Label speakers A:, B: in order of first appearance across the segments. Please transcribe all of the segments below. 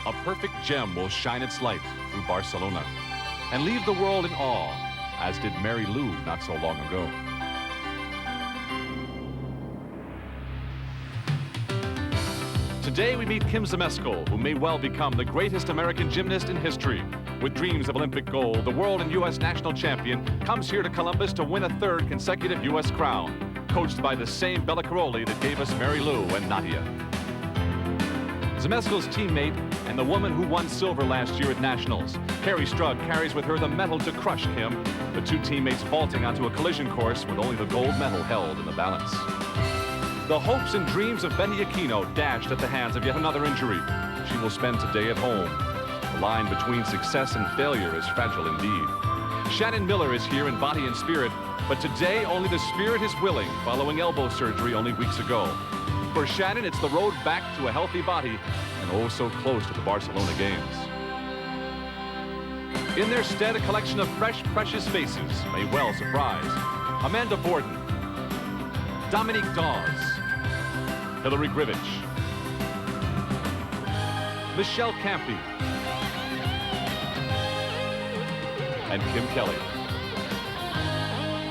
A: a perfect gem will shine its light through Barcelona and leave the world in awe, as did Mary Lou not so long ago. Today we meet Kim ZMESKAL, who may well become the greatest American gymnast in history. With dreams of Olympic gold, the world and U.S. national champion comes here to Columbus to win a third consecutive U.S. crown, coached by the same Bella Caroli that gave us Mary Lou and Nadia. ZMESKAL's teammate and the woman who won silver last year at Nationals. KERRI STRUG carries with her the medal to crush Kim, the two teammates vaulting onto a collision course with only the gold medal held in the balance. The hopes and dreams of Betty Aquino dashed at the hands of yet another injury. She will spend today at home. The line between success and failure is fragile indeed. Shannon Miller is here in body and spirit, but today only the spirit is willing following elbow surgery only weeks ago. For Shannon, it's the road back to a healthy body and oh so close to the Barcelona Games. In their stead, a collection of fresh, precious faces may well surprise. Amanda Borden, Dominique Dawes, Hillary Grivich, Michelle Campy, and Kim Kelly.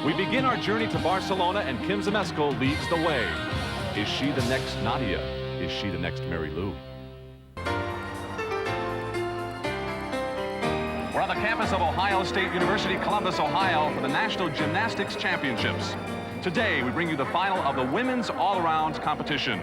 A: We begin our journey to Barcelona and Kim ZMESKAL leads the way. Is she the next Nadia? Is she the next Mary Lou? We're on the campus of Ohio State University, Columbus, Ohio for the National Gymnastics Championships. Today, we bring you the final of the women's all-around competition.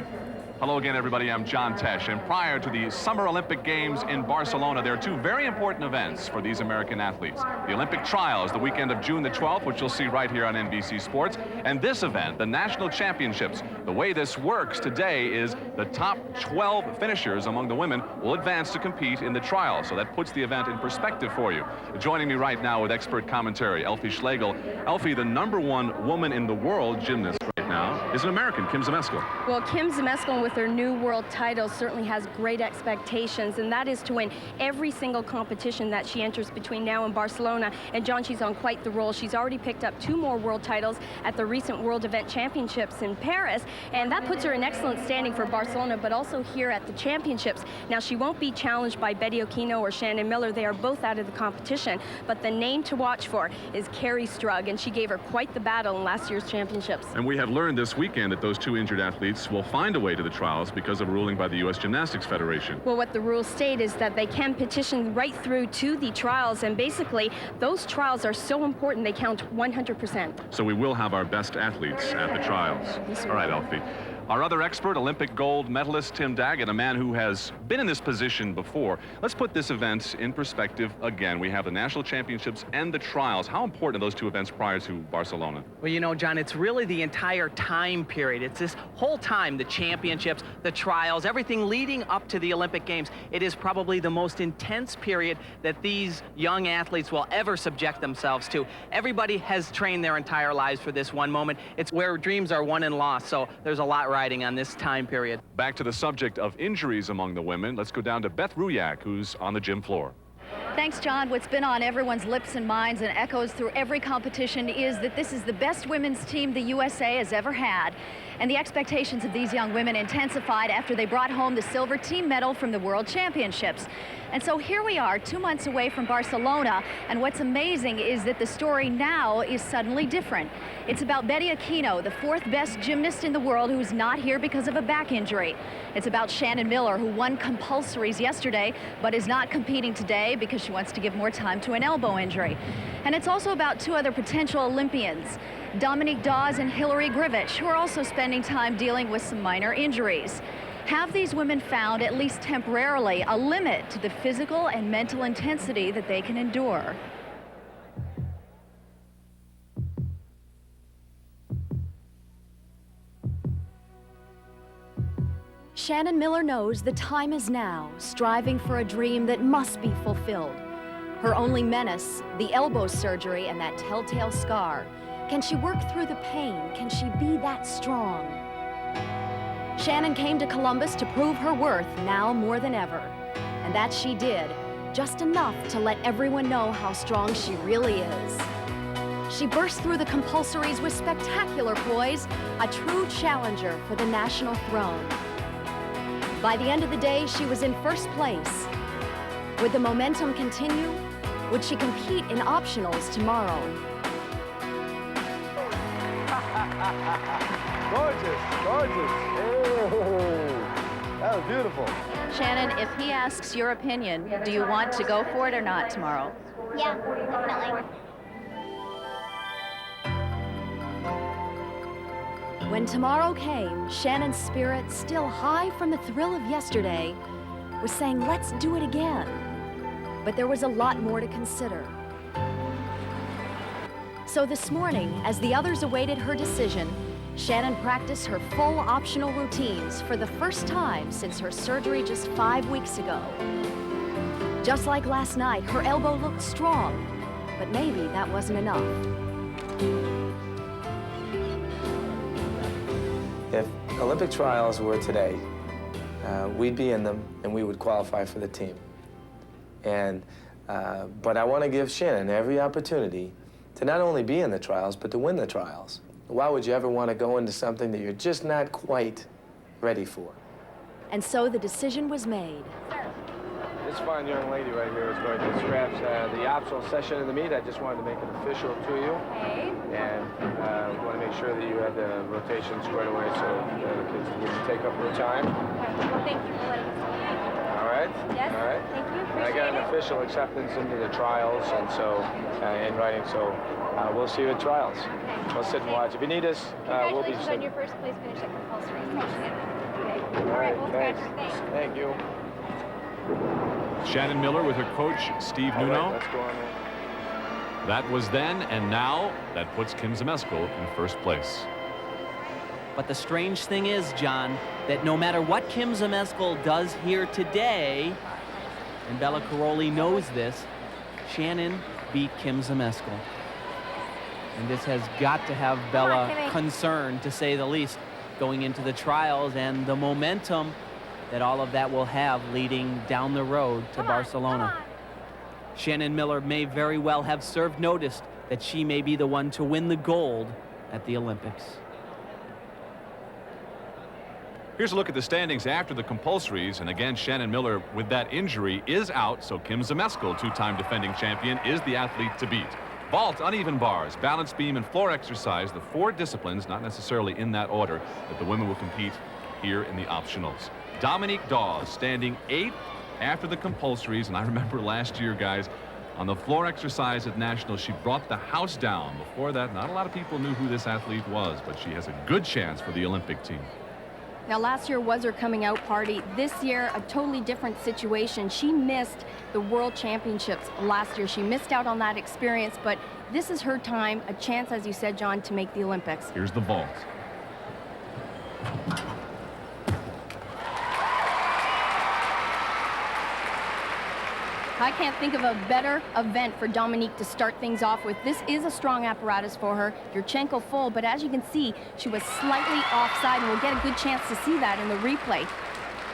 A: Hello again, everybody. I'm John Tesh. And prior to the Summer Olympic Games in Barcelona, there are two very important events for these American athletes. The Olympic Trials, the weekend of June the 12th, which you'll see right here on NBC Sports. And this event, the National Championships. The way this works today is the top 12 finishers among the women will advance to compete in the trials. So that puts the event in perspective for you. Joining me right now with expert commentary, Elfie Schlegel. Elfie, the #1 woman in the world gymnast right now is an American, Kim ZMESKAL.
B: Well, Kim ZMESKAL with her new world title certainly has great expectations, and that is to win every single competition that she enters between now and Barcelona. And John, she's on quite the roll. She's already picked up 2 more world titles at the recent World Event Championships in Paris, and that puts her in excellent standing for Barcelona, but also here at the championships. Now, she won't be challenged by Betty Aquino or Shannon Miller. They are both out of the competition, but the name to watch for is KERRI STRUG, and she gave her quite the battle in last year's championships.
A: And we have learned this weekend that those 2 injured athletes will find a way to the trials because of a ruling by the U.S. Gymnastics Federation.
B: Well, what the rules state is that they can petition right through to the trials, and basically those trials are so important they count 100%.
A: So we will have our best athletes at the trials.
B: Yes,
A: all right, Elfie. Our other expert, Olympic gold medalist Tim Daggett, a man who has been in this position before. Let's put this event in perspective again. We have the national championships and the trials. How important are those 2 events prior to Barcelona?
C: Well, you know, John, it's really the entire time period. It's this whole time, the championships, the trials, everything leading up to the Olympic Games. It is probably the most intense period that these young athletes will ever subject themselves to. Everybody has trained their entire lives for this one moment. It's where dreams are won and lost, so there's a lot riding on this time period.
A: Back to the subject of injuries among the women. Let's go down to Beth Ruyak, who's on the gym floor.
D: Thanks, John. What's been on everyone's lips and minds and echoes through every competition is that this is the best women's team the USA has ever had. And the expectations of these young women intensified after they brought home the silver team medal from the World Championships. And so here we are, 2 months away from Barcelona, and what's amazing is that the story now is suddenly different. It's about Betty Aquino, the 4th best gymnast in the world who's not here because of a back injury. It's about Shannon Miller, who won compulsories yesterday, but is not competing today because she wants to give more time to an elbow injury. And it's also about 2 other potential Olympians, Dominique Dawes and Hillary Grivich, who are also spending time dealing with some minor injuries. Have these women found, at least temporarily, a limit to the physical and mental intensity that they can endure? Shannon Miller knows the time is now, striving for a dream that must be fulfilled. Her only menace, the elbow surgery and that telltale scar. Can she work through the pain? Can she be that strong? Shannon came to Columbus to prove her worth now more than ever. And that she did, just enough to let everyone know how strong she really is. She burst through the compulsories with spectacular poise, a true challenger for the national throne. By the end of the day, she was in first place, Would the momentum continue? Would she compete in optionals tomorrow?
E: Gorgeous, gorgeous. Oh, that was beautiful.
D: Shannon, if he asks your opinion, do you want to go for it or not tomorrow?
F: Yeah, definitely.
D: When tomorrow came, Shannon's spirit, still high from the thrill of yesterday, was saying, let's do it again. But there was a lot more to consider. So this morning, as the others awaited her decision, Shannon practiced her full optional routines for the first time since her surgery just 5 weeks ago. Just like last night, her elbow looked strong, but maybe that wasn't enough.
E: If Olympic trials were today, we'd be in them and we would qualify for the team. But I want to give Shannon every opportunity to not only be in the trials, but to win the trials. Why would you ever want to go into something that you're just not quite ready for?
D: And so the decision was made.
E: This fine young lady right here is going to scratch the optional session in the meet. I just wanted to make it official to you.
B: Okay.
E: And we want to make sure that you have the rotation squared away so the kids wouldn't take up your time.
B: Well, thank you for letting us know.
E: All right?
B: Yes,
E: All right.
B: thank you.
E: And I got an official acceptance into the trials, and so, in writing, so we'll see you at trials. We'll sit and watch. If you need us, we'll be...
F: Congratulations on your first place finish at compulsory.
E: All right, thanks.
F: Thanks.
E: Thank you.
A: Shannon Miller with her coach, Steve
E: All
A: Nuno.
E: right, let's go on there.
A: That was then, and now that puts Kim ZMESKAL in first place.
C: But the strange thing is, John, that no matter what Kim ZMESKAL does here today, and Bella Caroli knows this, Shannon beat Kim ZMESKAL. And this has got to have Bella concerned, to say the least, going into the trials and the momentum that all of that will have leading down the road to Barcelona. Shannon Miller may very well have served notice that she may be the one to win the gold at the Olympics.
A: Here's a look at the standings after the compulsories, and again, Shannon Miller with that injury is out, so Kim ZMESKAL, two-time defending champion, is the athlete to beat. Vault, uneven bars, balance beam, and floor exercise, the 4 disciplines, not necessarily in that order, that the women will compete here in the optionals. Dominique Dawes standing 8th after the compulsories, and I remember last year, guys, on the floor exercise at Nationals, she brought the house down. Before that, not a lot of people knew who this athlete was, but she has a good chance for the Olympic team.
B: Now, last year was her coming out party. This year, a totally different situation. She missed the World Championships last year. She missed out on that experience, but this is her time, a chance, as you said, John, to make the Olympics.
A: Here's the vault.
B: I can't think of a better event for Dominique to start things off with. This is a strong apparatus for her. Yurchenko full, but as you can see, she was slightly offside, and we'll get a good chance to see that in the replay.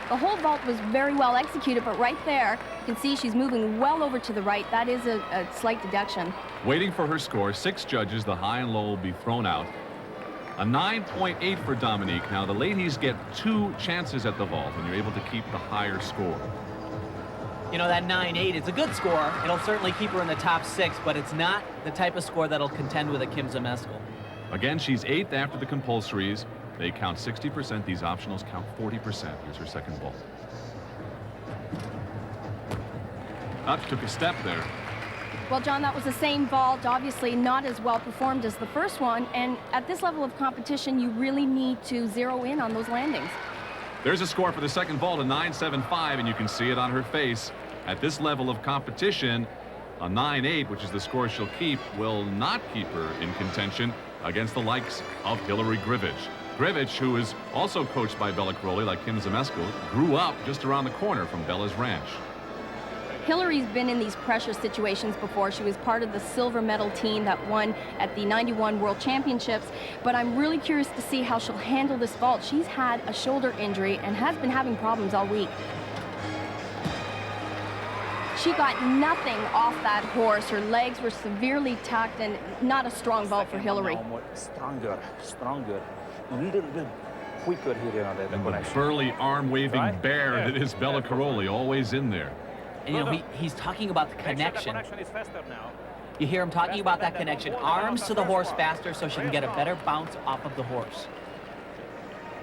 B: The whole vault was very well executed, but right there, you can see she's moving well over to the right. That is a slight deduction.
A: Waiting for her score, 6 judges, the high and low will be thrown out. A 9.8 for Dominique. Now, the ladies get 2 chances at the vault, and you're able to keep the higher score.
C: You know, that 9.8 is a good score. It'll certainly keep her in the top 6, but it's not the type of score that'll contend with a Kim ZMESKAL.
A: Again, she's 8th after the compulsories. They count 60%. These optionals count 40%. Here's her second vault. Up, took a step there.
B: Well, John, that was the same vault, obviously not as well performed as the first one, and at this level of competition, you really need to zero in on those landings.
A: There's a score for the second vault, a 9.75, and you can see it on her face. At this level of competition, a 9.8, which is the score she'll keep, will not keep her in contention against the likes of Hillary Grivich. Grivich, who is also coached by Bella Caroli, like Kim ZMESKAL, grew up just around the corner from Bella's ranch.
B: Hillary's been in these pressure situations before. She was part of the silver medal team that won at the '91 World Championships, but I'm really curious to see how she'll handle this vault. She's had a shoulder injury and has been having problems all week. She got nothing off that horse. Her legs were severely tucked, and not a strong vault for Hillary.
G: Stronger. A little bit quicker here on the
A: And the burly arm-waving bear that is Bella Caroli, always in there.
C: And, you know, he's talking about the connection.
G: The connection is faster now.
C: You hear him talking about that connection. Arms to the horse faster so she can get a better bounce off of the horse.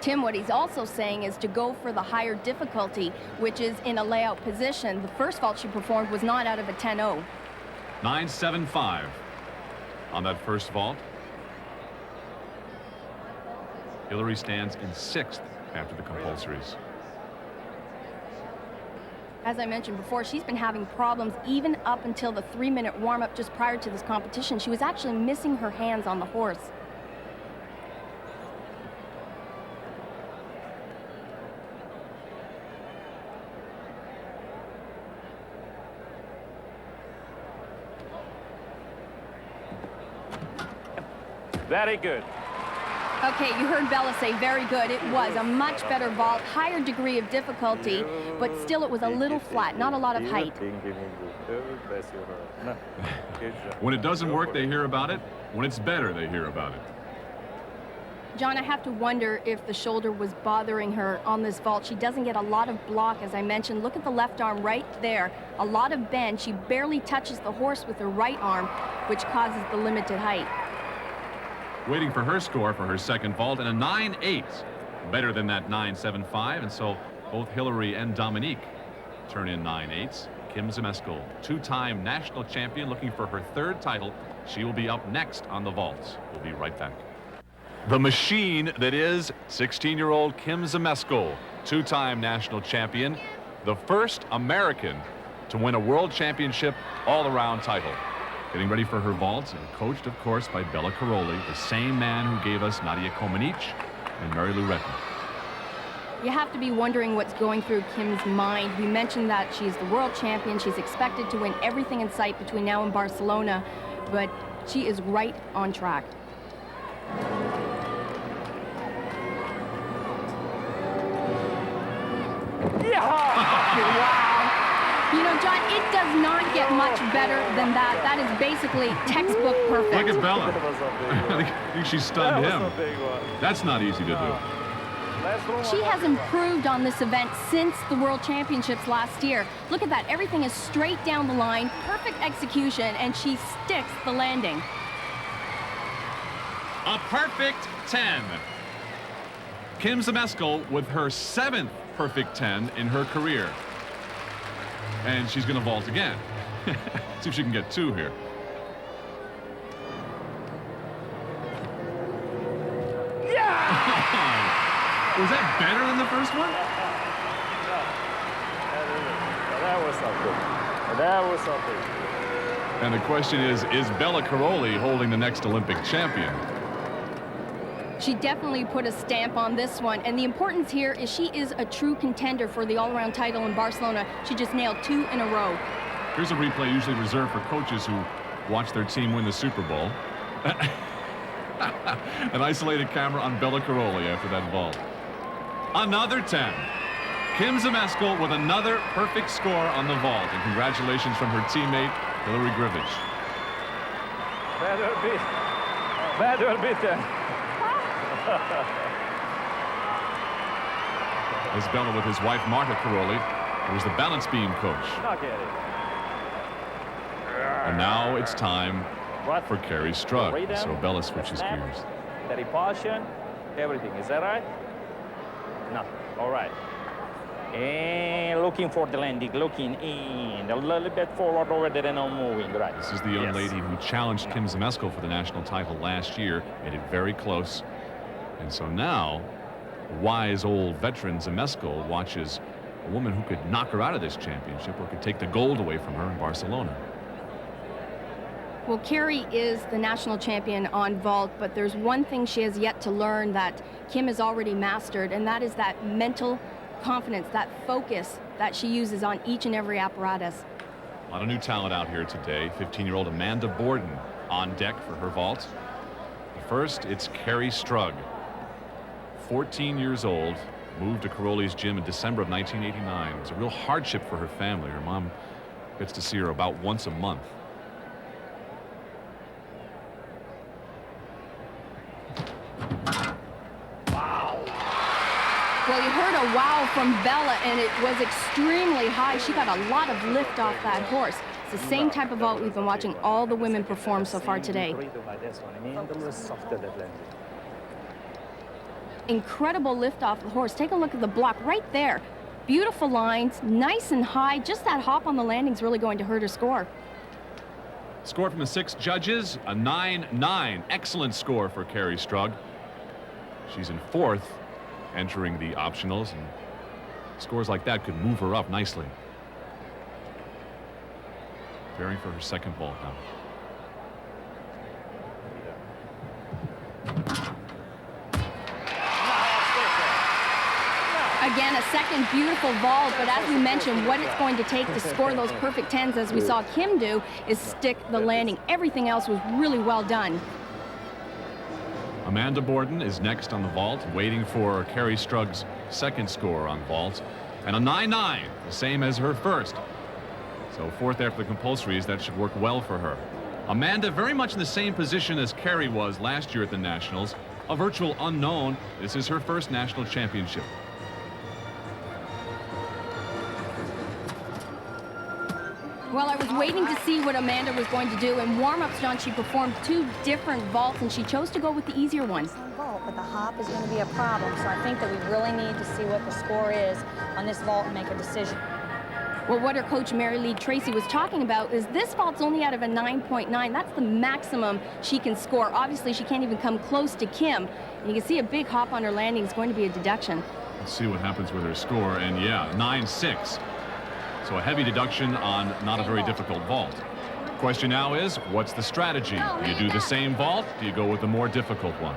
B: Tim, what he's also saying is to go for the higher difficulty, which is in a layout position. The first vault she performed was not out of a 10-0.
A: 9.75 on that first vault. Hillary stands in 6th after the compulsories.
B: As I mentioned before, she's been having problems even up until the 3-minute warm-up just prior to this competition. She was actually missing her hands on the horse.
G: Very good.
B: Okay, you heard Bella say very good. It was a much better vault, higher degree of difficulty, but still it was a little flat, not a lot of height.
A: When it doesn't work, they hear about it. When it's better, they hear about it.
B: John, I have to wonder if the shoulder was bothering her on this vault. She doesn't get a lot of block, as I mentioned. Look at the left arm right there. A lot of bend. She barely touches the horse with her right arm, which causes the limited height.
A: Waiting for her score for her second vault, and a 9.8. Better than that 9.75, and so both Hillary and Dominique turn in 9.8s. Kim ZMESKAL, two-time national champion, looking for her third title. She will be up next on the vaults. We'll be right back. The machine that is 16-year-old Kim ZMESKAL, two-time national champion, the first American to win a world championship all-around title. Getting ready for her vaults, and coached, of course, by Bella Caroli, the same man who gave us NADIA COMANECI and Mary Lou Retton.
B: You have to be wondering what's going through Kim's mind. We mentioned that she's the world champion. She's expected to win everything in sight between now and Barcelona, but she is right on track. Wow. You know, John, it does not get much better than that. That is basically textbook perfect.
A: Look at Bella. I think she stunned him. That's not easy to do.
B: She has improved on this event since the World Championships last year. Look at that. Everything is straight down the line, perfect execution, and she sticks the landing.
A: A perfect 10. Kim ZMESKAL with her 7th perfect 10 in her career. And she's going to vault again. See if she can get 2 here. Yeah! Was that better than the first one?
G: That was something. That was something.
A: And the question is Bella Caroli holding the next Olympic champion?
B: She definitely put a stamp on this one, and the importance here is she is a true contender for the all-around title in Barcelona. She just nailed 2 in a row.
A: Here's a replay usually reserved for coaches who watch their team win the Super Bowl. An isolated camera on Bella Caroli after that vault. Another 10. Kim ZMESKAL with another perfect score on the vault, and congratulations from her teammate Hillary Grivich.
G: Better beaten.
A: As Bella with his wife Marta Caroli, who was the balance beam coach. And now it's time for KERRI STRUG. So Bella switches gears.
G: The repulsion, everything. Is that right? No. All right. And looking for the landing, looking in a little bit forward over there and now moving. Right.
A: This is the young lady who challenged Kim ZMESKAL for the national title last year, made it very close. And so now, wise old veteran ZMESKAL watches a woman who could knock her out of this championship or could take the gold away from her in Barcelona.
B: Well, KERRI is the national champion on vault, but there's one thing she has yet to learn that Kim has already mastered, and that is that mental confidence, that focus that she uses on each and every apparatus.
A: A lot of new talent out here today. 15-year-old Amanda Borden on deck for her vault. First, it's KERRI STRUG. 14 years old, moved to Caroli's gym in December of 1989. It was a real hardship for her family. Her mom gets to see her about once a month.
B: Well, you heard a wow from Bella, and it was extremely high. She got a lot of lift off that horse. It's the same type of vault we've been watching all the women perform so far today. Incredible lift off the horse. Take a look at the block right there. Beautiful lines, nice and high. Just that hop on the landing is really going to hurt her score.
A: Score from the 6 judges, a 9-9. Excellent score for KERRI STRUG. She's in 4th, entering the optionals, and scores like that could move her up nicely. Preparing for her second vault now.
B: Again, a second beautiful vault, but as we mentioned, what it's going to take to score those perfect 10s, as we saw Kim do, is stick the landing. Everything else was really well done.
A: Amanda Borden is next on the vault, waiting for KERRI STRUG's second score on vault, and a 9-9, the same as her first. So 4th after the compulsories, that should work well for her. Amanda very much in the same position as KERRI was last year at the Nationals, a virtual unknown. This is her first national championship.
B: Well, I was waiting to see what Amanda was going to do. In warm-ups, John, she performed 2 different vaults, and she chose to go with the easier one.
F: Vault, but the hop is going to be a problem, so I think that we really need to see what the score is on this vault and make a decision.
B: Well, what her coach, Mary Lee Tracy, was talking about is this vault's only out of a 9.9. That's the maximum she can score. Obviously, she can't even come close to Kim. And you can see a big hop on her landing is going to be a deduction.
A: Let's see what happens with her score, and yeah, 9-6. So a heavy deduction on not a very difficult vault. Question now is, what's the strategy? Do you do the same vault? Do you go with the more difficult one?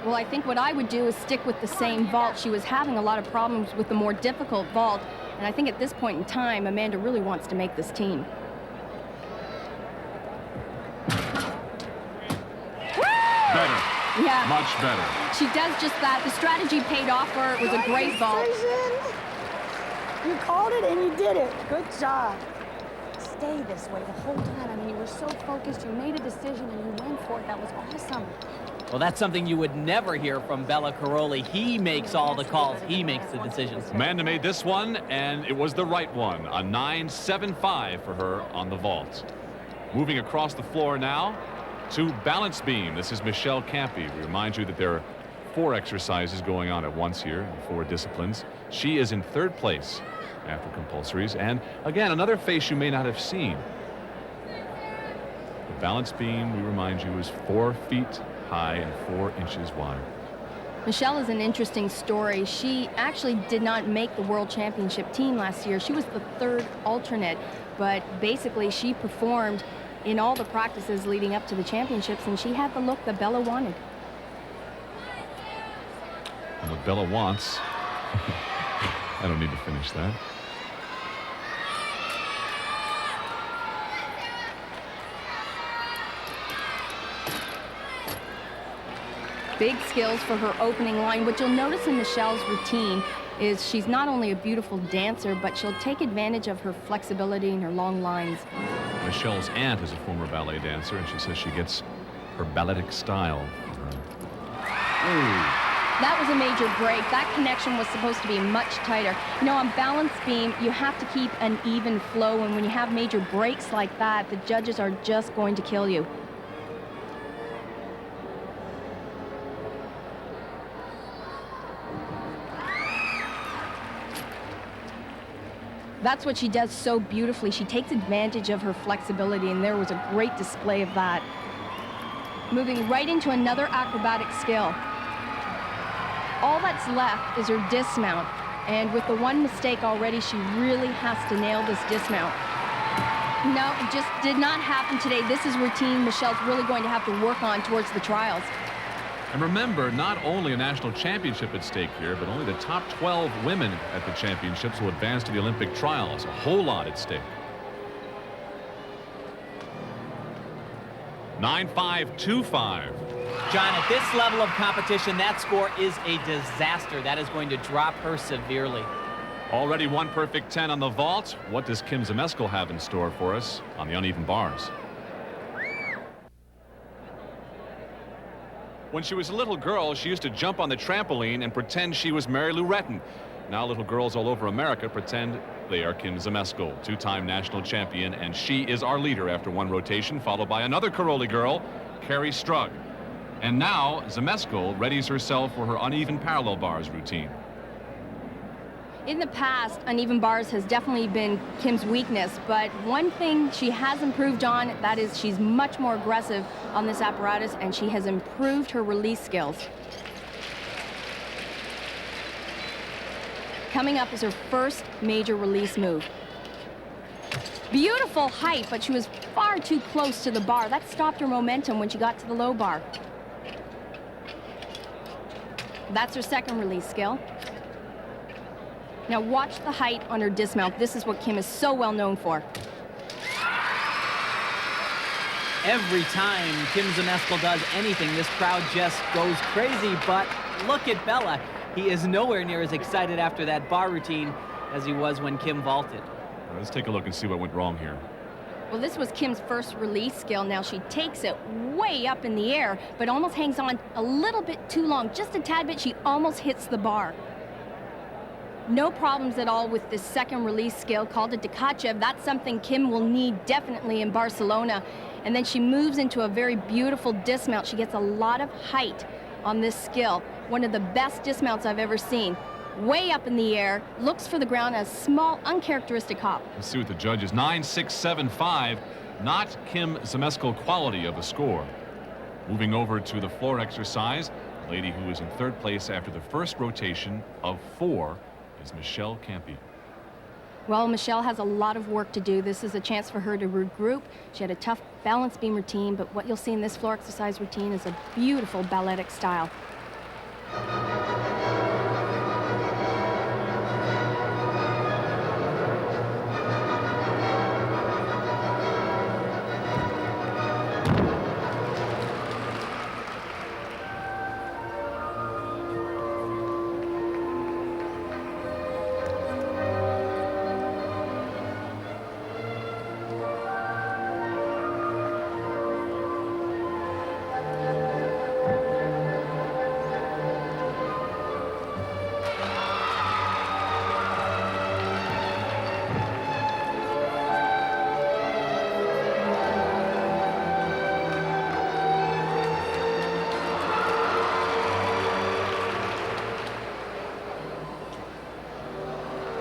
B: Well, I think what I would do is stick with the same vault. She was having a lot of problems with the more difficult vault, and I think at this point in time, Amanda really wants to make this team.
A: Better.
B: Yeah.
A: Much better.
B: She does just that. The strategy paid off for her. It was a great vault.
F: You called it and you did it. Good job. Stay this way the whole time. I mean, you were so focused. You made a decision and you went for it. That was awesome.
C: Well, that's something you would never hear from Bella Caroli. He makes all the calls. He makes the decisions.
A: Amanda made this one, and it was the right one. A 9.75 for her on the vault. Moving across the floor now to balance beam. This is Michelle Campy. We remind you that there are 4 exercises going on at once here, 4 disciplines. She is in 3rd place after compulsories, and again, another face you may not have seen. The balance beam, we remind you, is 4 feet high and 4 inches wide.
B: Michelle is an interesting story. She actually did not make the World Championship team last year. She was the 3rd alternate, but basically she performed in all the practices leading up to the championships, and she had the look that Bella wanted.
A: And what Bella wants, I don't need to finish that.
B: Big skills for her opening line. What you'll notice in Michelle's routine is she's not only a beautiful dancer, but she'll take advantage of her flexibility and her long lines.
A: Michelle's aunt is a former ballet dancer, and she says she gets her balletic style.
B: That was a major break. That connection was supposed to be much tighter. You know, on balance beam, you have to keep an even flow, and when you have major breaks like that, the judges are just going to kill you. That's what she does so beautifully. She takes advantage of her flexibility, and there was a great display of that. Moving right into another acrobatic skill. All that's left is her dismount, and with the one mistake already, she really has to nail this dismount. No, it just did not happen today. This is routine Michelle's really going to have to work on towards the trials.
A: And remember, not only a national championship at stake here, but only the top 12 women at the championships will advance to the Olympic trials. A whole lot at stake. 9.525.
C: John, at this level of competition, that score is a disaster. That is going to drop her severely.
A: Already 1 perfect 10 on the vault. What does Kim ZMESKAL have in store for us on the uneven bars? When she was a little girl, she used to jump on the trampoline and pretend she was Mary Lou Retton. Now little girls all over America pretend they are Kim ZMESKAL, two-time national champion, and she is our leader after one rotation, followed by another KERRI girl, KERRI STRUG. And now ZMESKAL readies herself for her uneven parallel bars routine.
B: In the past, uneven bars has definitely been Kim's weakness, but one thing she has improved on, that is she's much more aggressive on this apparatus, and she has improved her release skills. Coming up is her first major release move. Beautiful height, but she was far too close to the bar. That stopped her momentum when she got to the low bar. That's her second release skill. Now watch the height on her dismount. This is what Kim is so well known for.
C: Every time Kim ZMESKAL does anything, this crowd just goes crazy, but look at Bella. He is nowhere near as excited after that bar routine as he was when Kim vaulted.
A: Let's take a look and see what went wrong here.
B: Well, this was Kim's first release skill. Now she takes it way up in the air, but almost hangs on a little bit too long. Just a tad bit, she almost hits the bar. No problems at all with this second release skill called a Tkachev. That's something Kim will need definitely in Barcelona. And then she moves into a very beautiful dismount. She gets a lot of height on this skill. One of the best dismounts I've ever seen. Way up in the air, looks for the ground, a small, uncharacteristic hop.
A: Let's see what the judge is. 9.675, not Kim ZMESKAL quality of a score. Moving over to the floor exercise, the lady who is in third place after the first rotation of 4 is Michelle Campy.
B: Well, Michelle has a lot of work to do. This is a chance for her to regroup. She had a tough balance beam routine, but what you'll see in this floor exercise routine is a beautiful balletic style.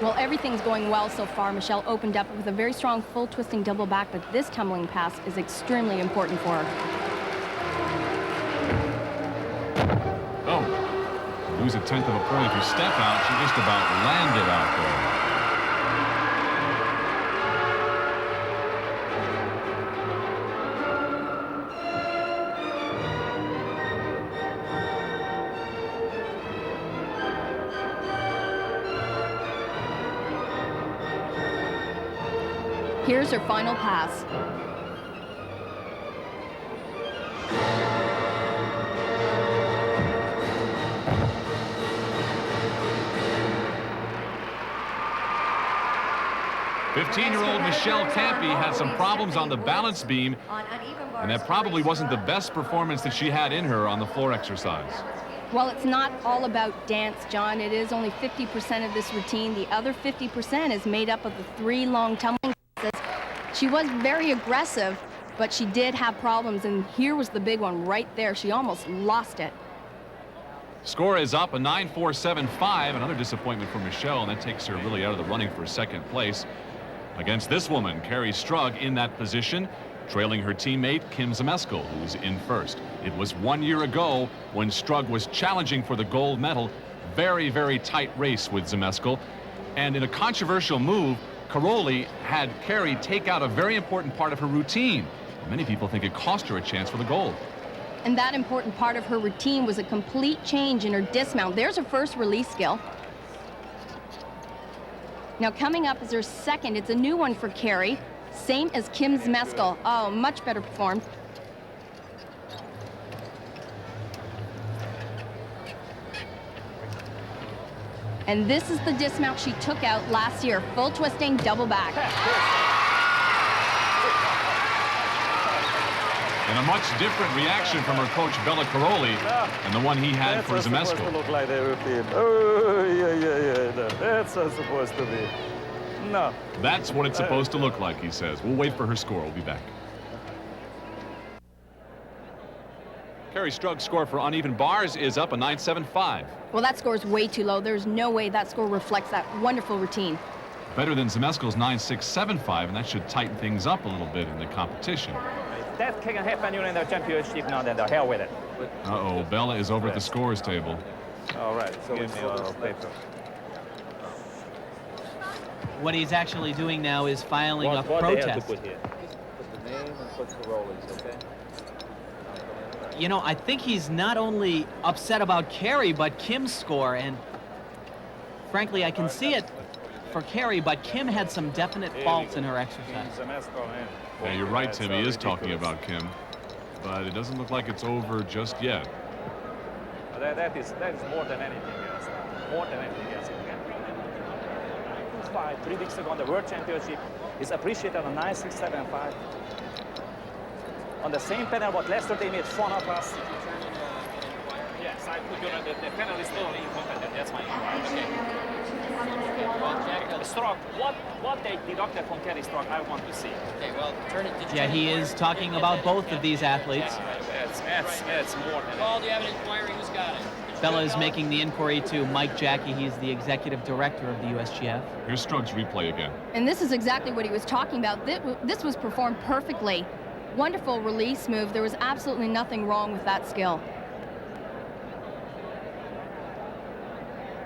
B: Well, everything's going well so far. Michelle opened up with a very strong full twisting double back, but this tumbling pass is extremely important for her.
A: Oh, lose a tenth of a point. If you step out, she just about landed out there.
B: Here's her final pass.
A: Fifteen-year-old Michelle Campy had some problems on the balance beam, and that probably wasn't the best performance that she had in her on the floor exercise.
B: Well, it's not all about dance, John. It is only 50% of this routine. The other 50% is made up of the 3 long tumbling passes. She was very aggressive, but she did have problems, and here was the big one right there. She almost lost it.
A: Score is up, a 9.475, another disappointment for Michelle, and that takes her really out of the running for second place against this woman, KERRI STRUG, in that position, trailing her teammate Kim ZMESKAL, who's in first. It was 1 year ago when STRUG was challenging for the gold medal. Very, very tight race with ZMESKAL, and in a controversial move, KERRI had KERRI take out a very important part of her routine. Many people think it cost her a chance for the gold.
B: And that important part of her routine was a complete change in her dismount. There's her first release skill. Now coming up is her second. It's a new one for KERRI. Same as Kim ZMESKAL. Oh, much better performed. And this is the dismount she took out last year. Full twisting, double back.
A: And a much different reaction from her coach, Bella Caroli, than the one he had for ZMESKAL.
G: That's supposed to look like the routine. Oh, yeah. No, that's not supposed to be. No.
A: That's what it's supposed to look like, he says. We'll wait for her score. We'll be back. KERRI STRUG's score for uneven bars is up a 9.75.
B: Well, that score is way too low. There's no way that score reflects that wonderful routine.
A: Better than ZMESKAL's 9.675, and that should tighten things up a little bit in the competition.
G: That can happen during the championship now, then the hell with it.
A: Uh-oh, Bella is over at the scores table.
G: All right, so give me a little paper.
C: What he's actually doing now is filing a
G: What they have to
C: protest.
G: put here? Put the name and put the rollers, okay?
C: You know, I think he's not only upset about KERRI, but Kim's score. And frankly, I can see it for KERRI, but Kim had some definite faults in her exercise.
A: Yeah, you're right, Tim. He is talking about Kim. But it doesn't look like it's over just yet.
G: That is more than anything else. More than anything else. 3 weeks ago on the World Championship is appreciated on 9.675. On the same panel, what Leicester they made fun of us. Yes, I put you on the panel is totally incompetent. That's my STRUG, what they deducted from KERRI STRUG, I want to see.
H: Okay, well, turn it to
C: Yeah, he is talking about both of these athletes.
G: That's more than
H: Paul, do you have an inquiry? Who's got it?
C: Bella is making the inquiry to Mike Jackie. He's the executive director of the USGF.
A: Here's STRUG's replay again.
B: And this is exactly what he was talking about. This was performed perfectly. Wonderful release move. There was absolutely nothing wrong with that skill.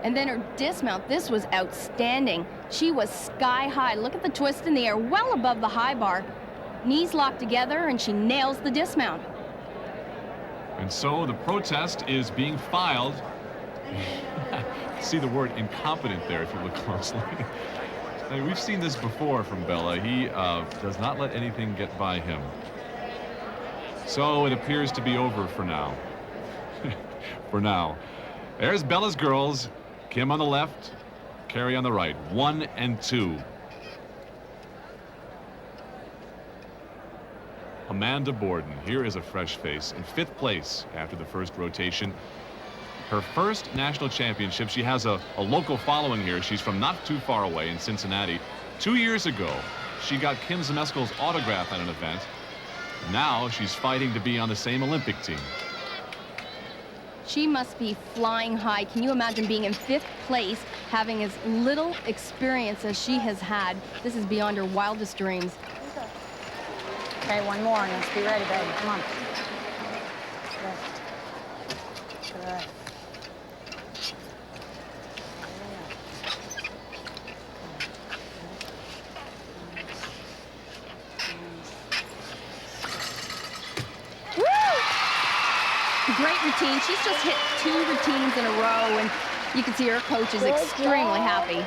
B: And then her dismount, this was outstanding. She was sky high. Look at the twist in the air, well above the high bar. Knees locked together, and she nails the dismount.
A: And so the protest is being filed. See the word incompetent there if you look closely. I mean, we've seen this before from Bella. He does not let anything get by him. So it appears to be over for now. For now. There's Bella's girls. Kim on the left, KERRI on the right. 1 and 2. Amanda Borden, here is a fresh face in 5th place after the first rotation. Her first national championship. She has a local following here. She's from not too far away in Cincinnati. 2 years ago, she got Kim ZMESKAL's autograph at an event. Now she's fighting to be on the same Olympic team.
B: She must be flying high. Can you imagine being in 5th place, having as little experience as she has had? This is beyond her wildest dreams.
F: Okay, one more, and let's be ready, baby. Come on. Good.
B: Great routine. She's just hit 2 routines in a row, and you can see her coach is extremely happy.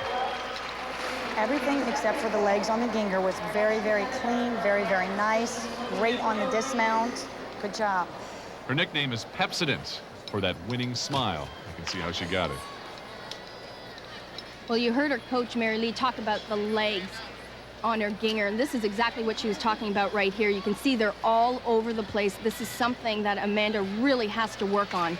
F: Everything except for the legs on the Ginger was very, very clean, very, very nice. Great on the dismount. Good job.
A: Her nickname is Pepsodent for that winning smile. You can see how she got it.
B: Well, you heard her coach, Mary Lee, talk about the legs on her Ginger, and this is exactly what she was talking about right here. You can see they're all over the place. This is something that Amanda really has to work on.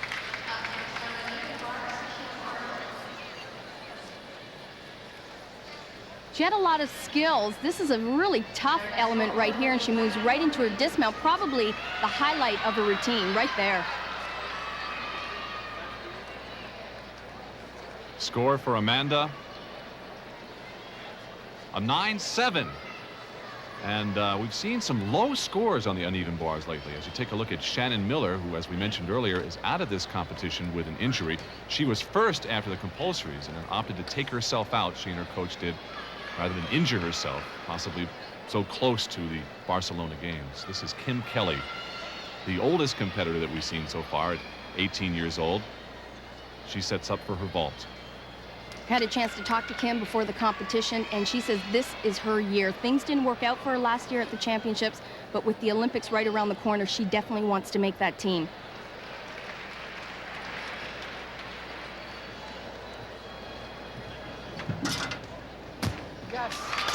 B: She had a lot of skills. This is a really tough element right here, and she moves right into her dismount, probably the highlight of her routine right there.
A: Score for Amanda, a 9.7. And we've seen some low scores on the uneven bars lately. As you take a look at Shannon Miller, who, as we mentioned earlier, is out of this competition with an injury. She was first after the compulsories and then opted to take herself out, she and her coach did, rather than injure herself, possibly so close to the Barcelona games. This is Kim Kelly, the oldest competitor that we've seen so far at 18 years old. She sets up for her vault.
B: Had a chance to talk to Kim before the competition, and she says this is her year. Things didn't work out for her last year at the championships, but with the Olympics right around the corner, she definitely wants to make that team.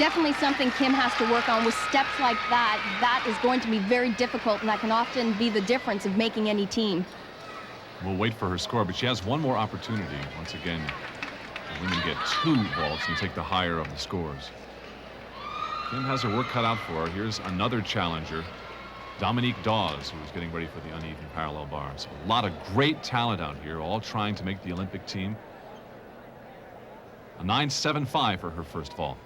B: Definitely something Kim has to work on with steps like that. That is going to be very difficult, and that can often be the difference of making any team.
A: We'll wait for her score, but she has one more opportunity. Once again, the women get 2 vaults and take the higher of the scores. Kim has her work cut out for her. Here's another challenger, Dominique Dawes, who is getting ready for the uneven parallel bars. A lot of great talent out here, all trying to make the Olympic team. A 9.75 for her first vault.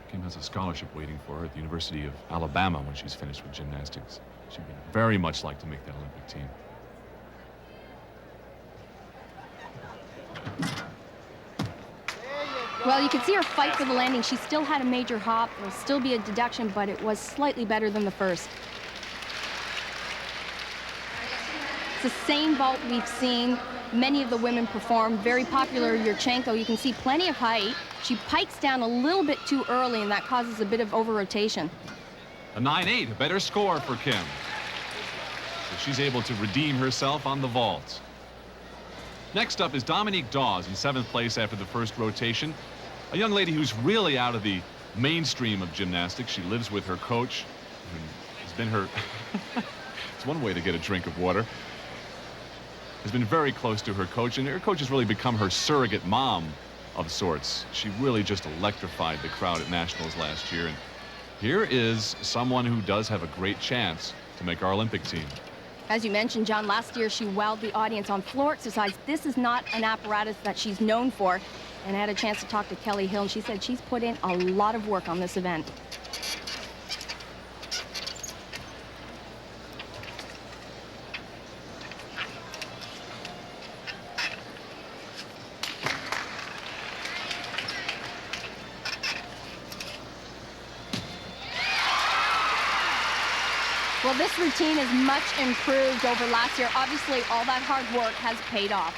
A: Kim has a scholarship waiting for her at the University of Alabama when she's finished with gymnastics. She'd very much like to make that Olympic team.
B: Well, you can see her fight for the landing. She still had a major hop. It'll still be a deduction, but it was slightly better than the first. It's the same vault we've seen many of the women perform. Very popular, Yurchenko. You can see plenty of height. She pikes down a little bit too early, and that causes a bit of over-rotation.
A: A 9.8, a better score for Kim. So she's able to redeem herself on the vault. Next up is Dominique Dawes in 7th place after the first rotation. A young lady who's really out of the mainstream of gymnastics. She lives with her coach, who has been her... It's one way to get a drink of water. Has been very close to her coach, and her coach has really become her surrogate mom of sorts. She really just electrified the crowd at Nationals last year, and here is someone who does have a great chance to make our Olympic team.
B: As you mentioned, John, last year she wowed the audience on floor exercise. This is not an apparatus that she's known for, and I had a chance to talk to Kelly Hill, and she said she's put in a lot of work on this event. Well, this routine is much improved over last year. Obviously, all that hard work has paid off.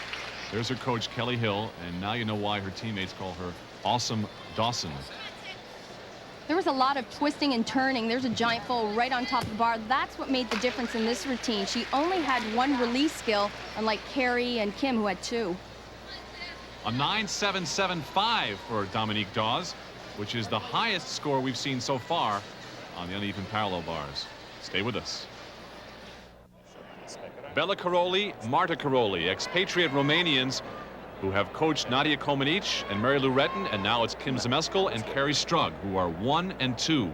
A: There's her coach, Kelly Hill, and now you know why her teammates call her Awesome Dawson.
B: There was a lot of twisting and turning. There's a giant full right on top of the bar. That's what made the difference in this routine. She only had 1 release skill, unlike KERRI and Kim, who had 2.
A: A 9.775 for Dominique Dawes, which is the highest score we've seen so far on the uneven parallel bars. Stay with us. Bella Caroli, Marta Caroli, expatriate Romanians who have coached Nadia Comanici and Mary Lou Retton, and now it's Kim ZMESKAL and KERRI STRUG, who are 1 and 2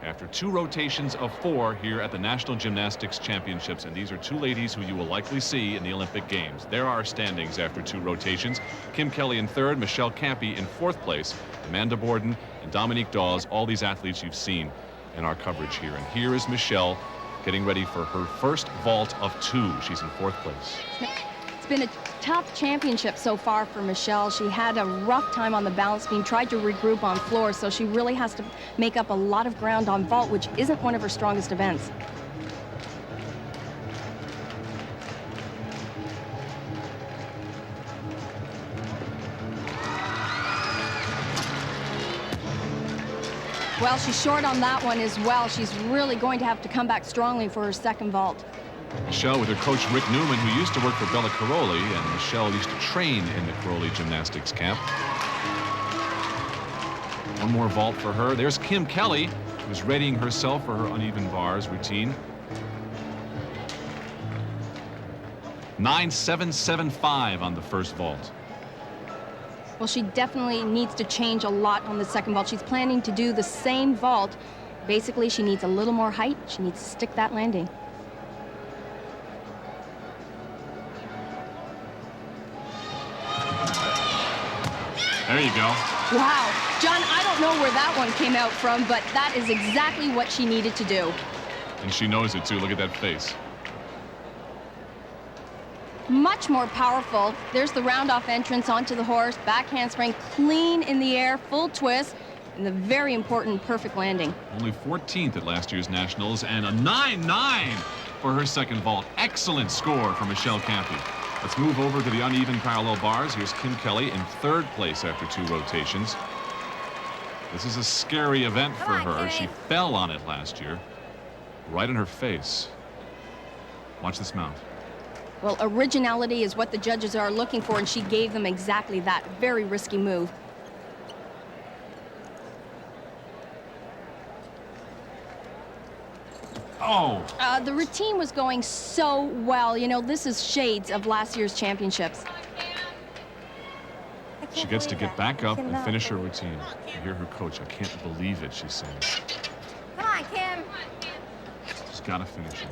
A: after 2 rotations of 4 here at the National Gymnastics Championships. And these are 2 ladies who you will likely see in the Olympic Games. There are standings after 2 rotations. Kim Kelly in 3rd, Michelle Campy in 4th place, Amanda Borden and Dominique Dawes, all these athletes you've seen in our coverage here. And here is Michelle getting ready for her first vault of 2. She's in 4th place.
B: It's been a tough championship so far for Michelle. She had a rough time on the balance beam, tried to regroup on floor, so she really has to make up a lot of ground on vault, which isn't one of her strongest events. Well, she's short on that one as well. She's really going to have to come back strongly for her 2nd vault.
A: Michelle with her coach Rick Newman, who used to work for Bella Caroli, and Michelle used to train in the Caroli gymnastics camp. 1 more vault for her. There's Kim Kelly, who's readying herself for her uneven bars routine. 9.775 on the first vault.
B: Well, she definitely needs to change a lot on the 2nd vault. She's planning to do the same vault. Basically, she needs a little more height. She needs to stick that landing.
A: There you go.
B: Wow. John, I don't know where that one came out from, but that is exactly what she needed to do.
A: And she knows it, too. Look at that face.
B: Much more powerful. There's the round-off entrance onto the horse, back handspring, clean in the air, full twist, and the very important perfect landing.
A: Only 14th at last year's Nationals, and a 9.9 for her 2nd vault. Excellent score for Michelle Campy. Let's move over to the uneven parallel bars. Here's Kim Kelly in 3rd place after 2 rotations. This is a scary event for her. She fell on it last year, right in her face. Watch this mount.
B: Well, originality is what the judges are looking for, and she gave them exactly that. Very risky move.
A: Oh!
B: The routine was going so well. You know, this is shades of last year's championships.
A: She gets to get back up and finish her routine. You hear her coach, I can't believe it, she's saying.
I: Come on, Kim.
A: She's got to finish it.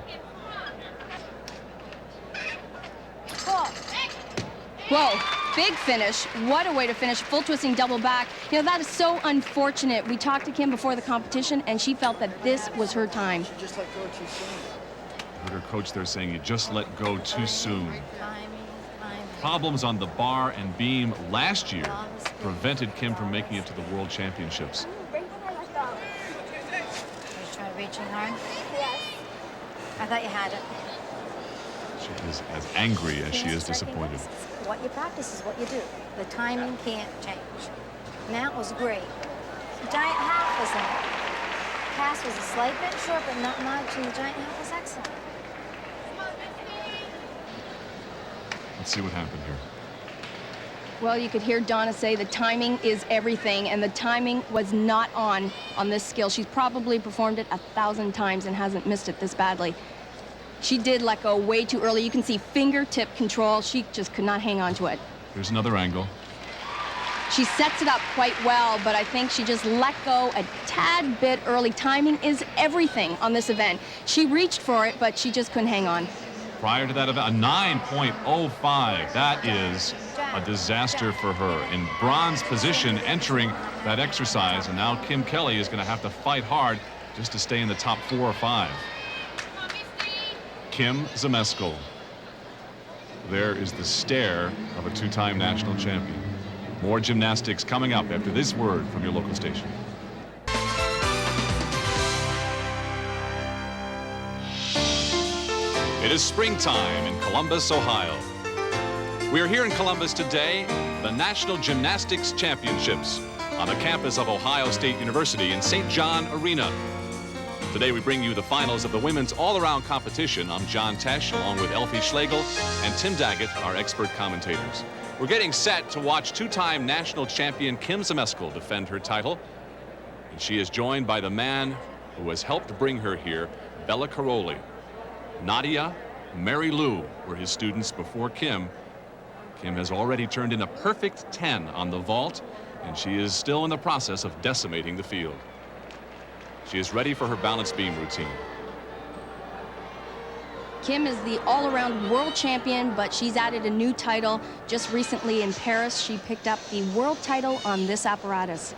B: Whoa, big finish. What a way to finish. Full twisting double back. You know, that is so unfortunate. We talked to Kim before the competition, and she felt that this was her time.
J: She just let go too soon.
A: I heard her coach there saying, you just let go too soon.
I: Timing.
A: Problems on the bar and beam last year prevented Kim from making it to the World Championships.
I: Are you trying reaching hard? Yes. I thought you had it.
A: She is as angry as she is disappointed.
I: What you practice is what you do. The timing can't change. And that was great. The giant half was in it. Pass was a slight bit short, but not much, and the giant half was excellent.
A: Let's see what happened here.
B: Well, you could hear Donna say the timing is everything, and the timing was not on this skill. She's probably performed it 1,000 times and hasn't missed it this badly. She did let go way too early. You can see fingertip control. She just could not hang on to it.
A: Here's another angle.
B: She sets it up quite well, but I think she just let go a tad bit early. Timing is everything on this event. She reached for it, but she just couldn't hang on.
A: Prior to that event, a 9.05. That is a disaster for her. In bronze position entering that exercise, and now Kim Kelly is going to have to fight hard just to stay in the top 4 or 5. Kim ZMESKAL. There is the stare of a 2-time national champion. More gymnastics coming up after this word from your local station. It is springtime in Columbus, Ohio. We are here in Columbus today, the National Gymnastics Championships on the campus of Ohio State University in St. John Arena. Today we bring you the finals of the women's all-around competition. I'm John Tesh, along with Elfie Schlegel and Tim Daggett, our expert commentators. We're getting set to watch 2-time national champion Kim ZMESKAL defend her title. And she is joined by the man who has helped bring her here, Bella Caroli. Nadia, Mary Lou were his students before Kim. Kim has already turned in a perfect 10 on the vault, and she is still in the process of decimating the field. She is ready for her balance beam routine.
B: Kim is the all-around world champion, but she's added a new title. Just recently in Paris, she picked up the world title on this apparatus.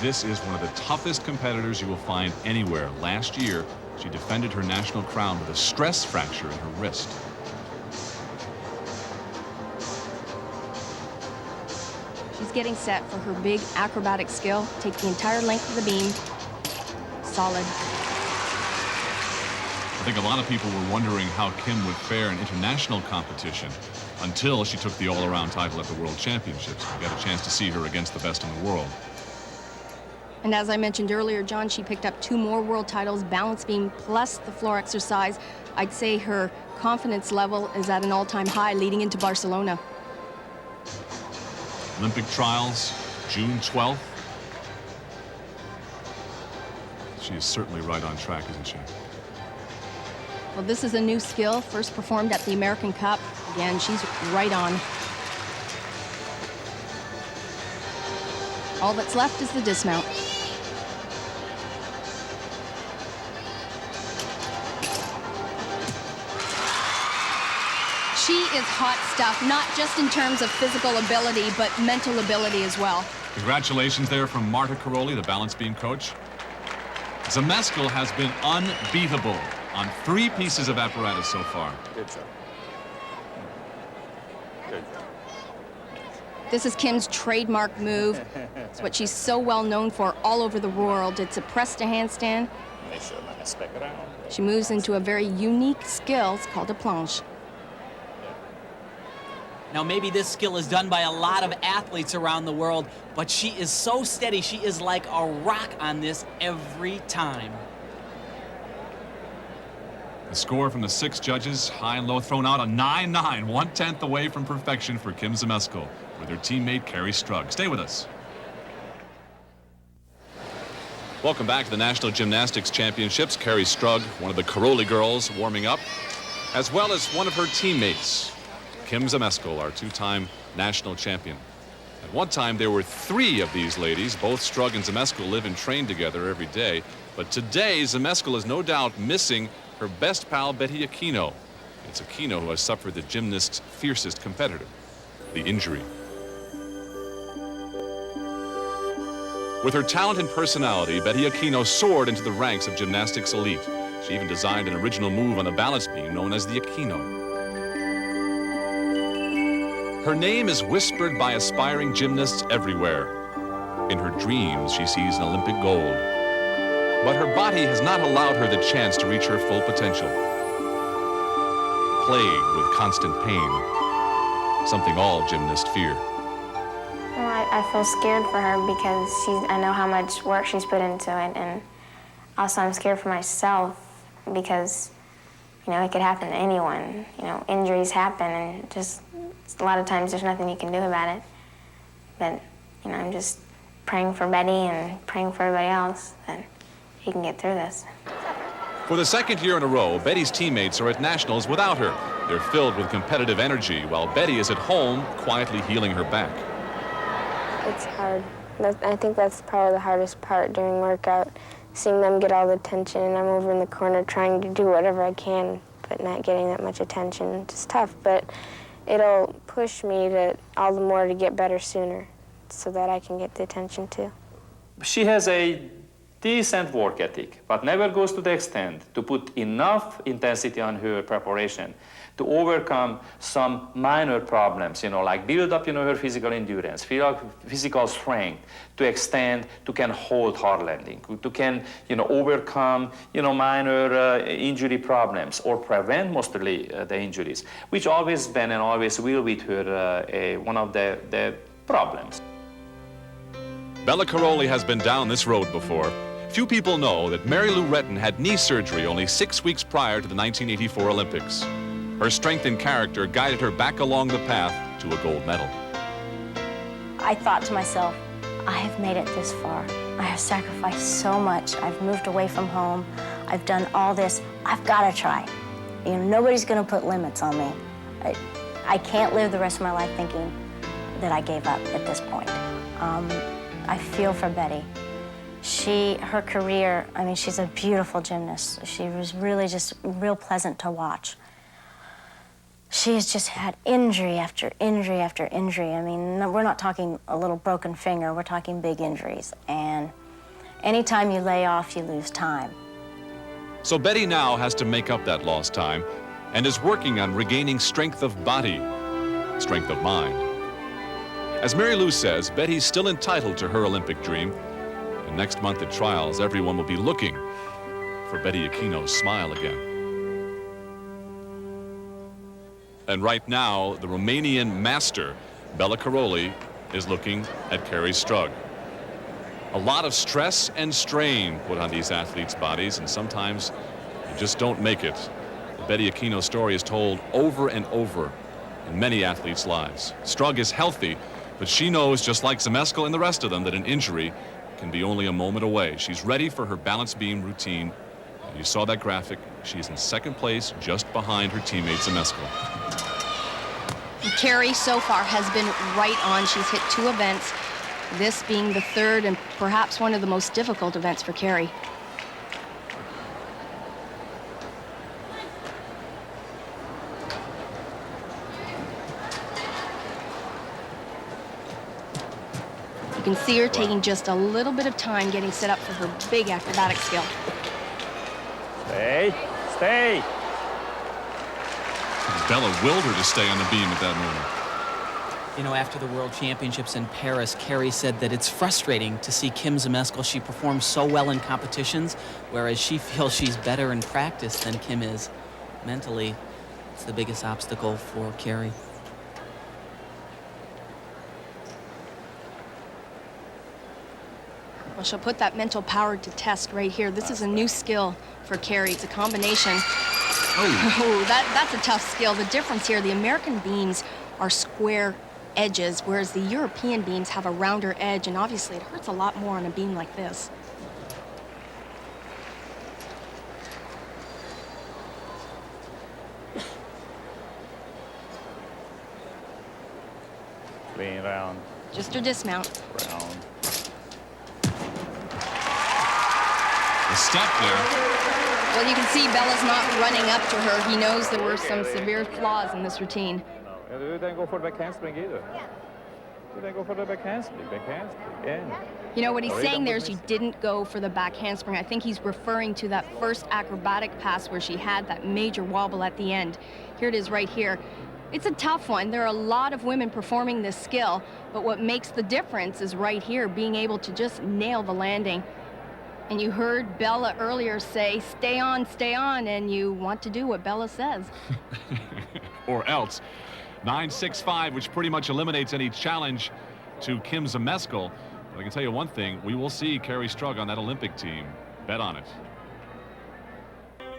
A: This is one of the toughest competitors you will find anywhere. Last year, she defended her national crown with a stress fracture in her wrist.
B: She's getting set for her big acrobatic skill. Take the entire length of the beam. Solid.
A: I think a lot of people were wondering how Kim would fare in international competition until she took the all-around title at the World Championships. We got a chance to see her against the best in the world.
B: And as I mentioned earlier, John, she picked up 2 more world titles, balance beam plus the floor exercise. I'd say her confidence level is at an all-time high leading into Barcelona.
A: Olympic trials, June 12th. She is certainly right on track, isn't she?
B: Well, this is a new skill, first performed at the American Cup. Again, she's right on. All that's left is the dismount. She is hot stuff, not just in terms of physical ability, but mental ability as well.
A: Congratulations there from Marta Caroli, the balance beam coach. ZMESKAL has been unbeatable on 3 pieces of apparatus so far.
J: Good job. Good job.
B: This is Kim's trademark move. It's what she's so well known for all over the world. It's a press to handstand. She moves into a very unique skill. It's called a planche.
H: Now, maybe this skill is done by a lot of athletes around the world, but she is so steady. She is like a rock on this every time.
A: The score from the 6 judges, high and low, thrown out a 9-9, 1/10 away from perfection for Kim ZMESKAL with her teammate KERRI STRUG. Stay with us. Welcome back to the National Gymnastics Championships. KERRI STRUG, one of the KERRI girls, warming up, as well as one of her teammates, Kim ZMESKAL, our two-time national champion. At one time, there were 3 of these ladies. Both STRUG and ZMESKAL live and train together every day. But today, ZMESKAL is no doubt missing her best pal, Betty Aquino. It's Aquino who has suffered the gymnast's fiercest competitor, the injury. With her talent and personality, Betty Aquino soared into the ranks of gymnastics elite. She even designed an original move on the balance beam known as the Aquino. Her name is whispered by aspiring gymnasts everywhere. In her dreams, she sees an Olympic gold. But her body has not allowed her the chance to reach her full potential. Plagued with constant pain, something all gymnasts fear.
K: I feel scared for her because I know how much work she's put into it, and also I'm scared for myself because, you know, it could happen to anyone. You know, injuries happen, and just a lot of times there's nothing you can do about it. But, you know, I'm just praying for Betty and praying for everybody else that he can get through this.
A: For the second year in a row, Betty's teammates are at nationals without her. They're filled with competitive energy, while Betty is at home quietly healing her back.
K: It's hard. I think that's probably the hardest part during workout, seeing them get all the attention, and I'm over in the corner trying to do whatever I can, but not getting that much attention. It's tough, but it'll push me to all the more to get better sooner so that I can get the attention too.
L: She has a decent work ethic, but never goes to the extent to put enough intensity on her preparation to overcome some minor problems, you know, like build up, you know, her physical endurance, physical strength, to extend to can hold hard landing, to can, you know, overcome, you know, minor injury problems or prevent mostly the injuries, which always been and always will with her one of the problems.
A: Bella Caroli has been down this road before. Few people know that Mary Lou Retton had knee surgery only 6 weeks prior to the 1984 Olympics. Her strength and character guided her back along the path to a gold medal.
M: I thought to myself, I have made it this far. I have sacrificed so much. I've moved away from home. I've done all this. I've got to try. You know, nobody's going to put limits on me. I can't live the rest of my life thinking that I gave up at this point. I feel for Betty. Her career, I mean, she's a beautiful gymnast. She was really just real pleasant to watch. She has just had injury after injury after injury. I mean, we're not talking a little broken finger, we're talking big injuries. And anytime you lay off, you lose time.
A: So Betty now has to make up that lost time and is working on regaining strength of body, strength of mind. As Mary Lou says, Betty's still entitled to her Olympic dream. And next month at trials, everyone will be looking for Betty Aquino's smile again. And right now, the Romanian master, Bella Caroli, is looking at KERRI STRUG. A lot of stress and strain put on these athletes' bodies, and sometimes you just don't make it. The Betty Aquino story is told over and over in many athletes' lives. STRUG is healthy, but she knows, just like ZMESKAL and the rest of them, that an injury can be only a moment away. She's ready for her balance beam routine. And you saw that graphic. She's in second place, just behind her teammate ZMESKAL.
B: KERRI so far has been right on. She's hit 2 events, this being the 3rd and perhaps one of the most difficult events for KERRI. You can see her taking just a little bit of time getting set up for her big acrobatic skill.
G: Stay, stay.
A: Bella willed her to stay on the beam at that moment.
H: You know, after the World Championships in Paris, KERRI said that it's frustrating to see Kim ZMESKAL. She performs so well in competitions, whereas she feels she's better in practice than Kim is. Mentally, it's the biggest obstacle for KERRI.
B: Well, she'll put that mental power to test right here. This is a new skill for KERRI. It's a combination. Oh, that's a tough skill. The difference here, the American beams are square edges, whereas the European beams have a rounder edge, and obviously it hurts a lot more on a beam like this.
G: Spin round.
B: Just her dismount.
G: Round.
A: A step there.
B: Well, you can see Bella's not running up to her. He knows there were some severe flaws in this routine.
G: No, you didn't go for the back handspring either. You didn't go for the back handspring. Yeah.
B: You know, what he's saying there is she didn't go for the back handspring. I think he's referring to that first acrobatic pass where she had that major wobble at the end. Here it is right here. It's a tough one. There are a lot of women performing this skill, but what makes the difference is right here, being able to just nail the landing. And you heard Bella earlier say, stay on, and you want to do what Bella says.
A: Or else. 9.65, which pretty much eliminates any challenge to Kim ZMESKAL. But I can tell you one thing, we will see KERRI STRUG on that Olympic team. Bet on it.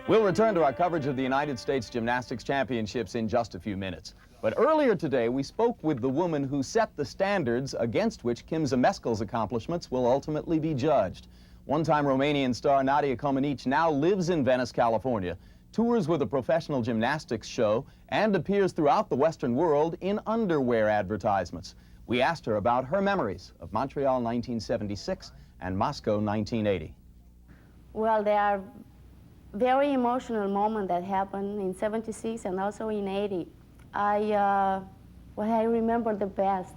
N: We'll return to our coverage of the United States Gymnastics Championships in just a few minutes. But earlier today, we spoke with the woman who set the standards against which Kim ZMESKAL's accomplishments will ultimately be judged. One-time Romanian star NADIA COMANECI now lives in Venice, California, tours with a professional gymnastics show, and appears throughout the Western world in underwear advertisements. We asked her about her memories of Montreal 1976 and Moscow 1980.
O: Well, there are very emotional moments that happened in 76 and also in 80. What I remember the best,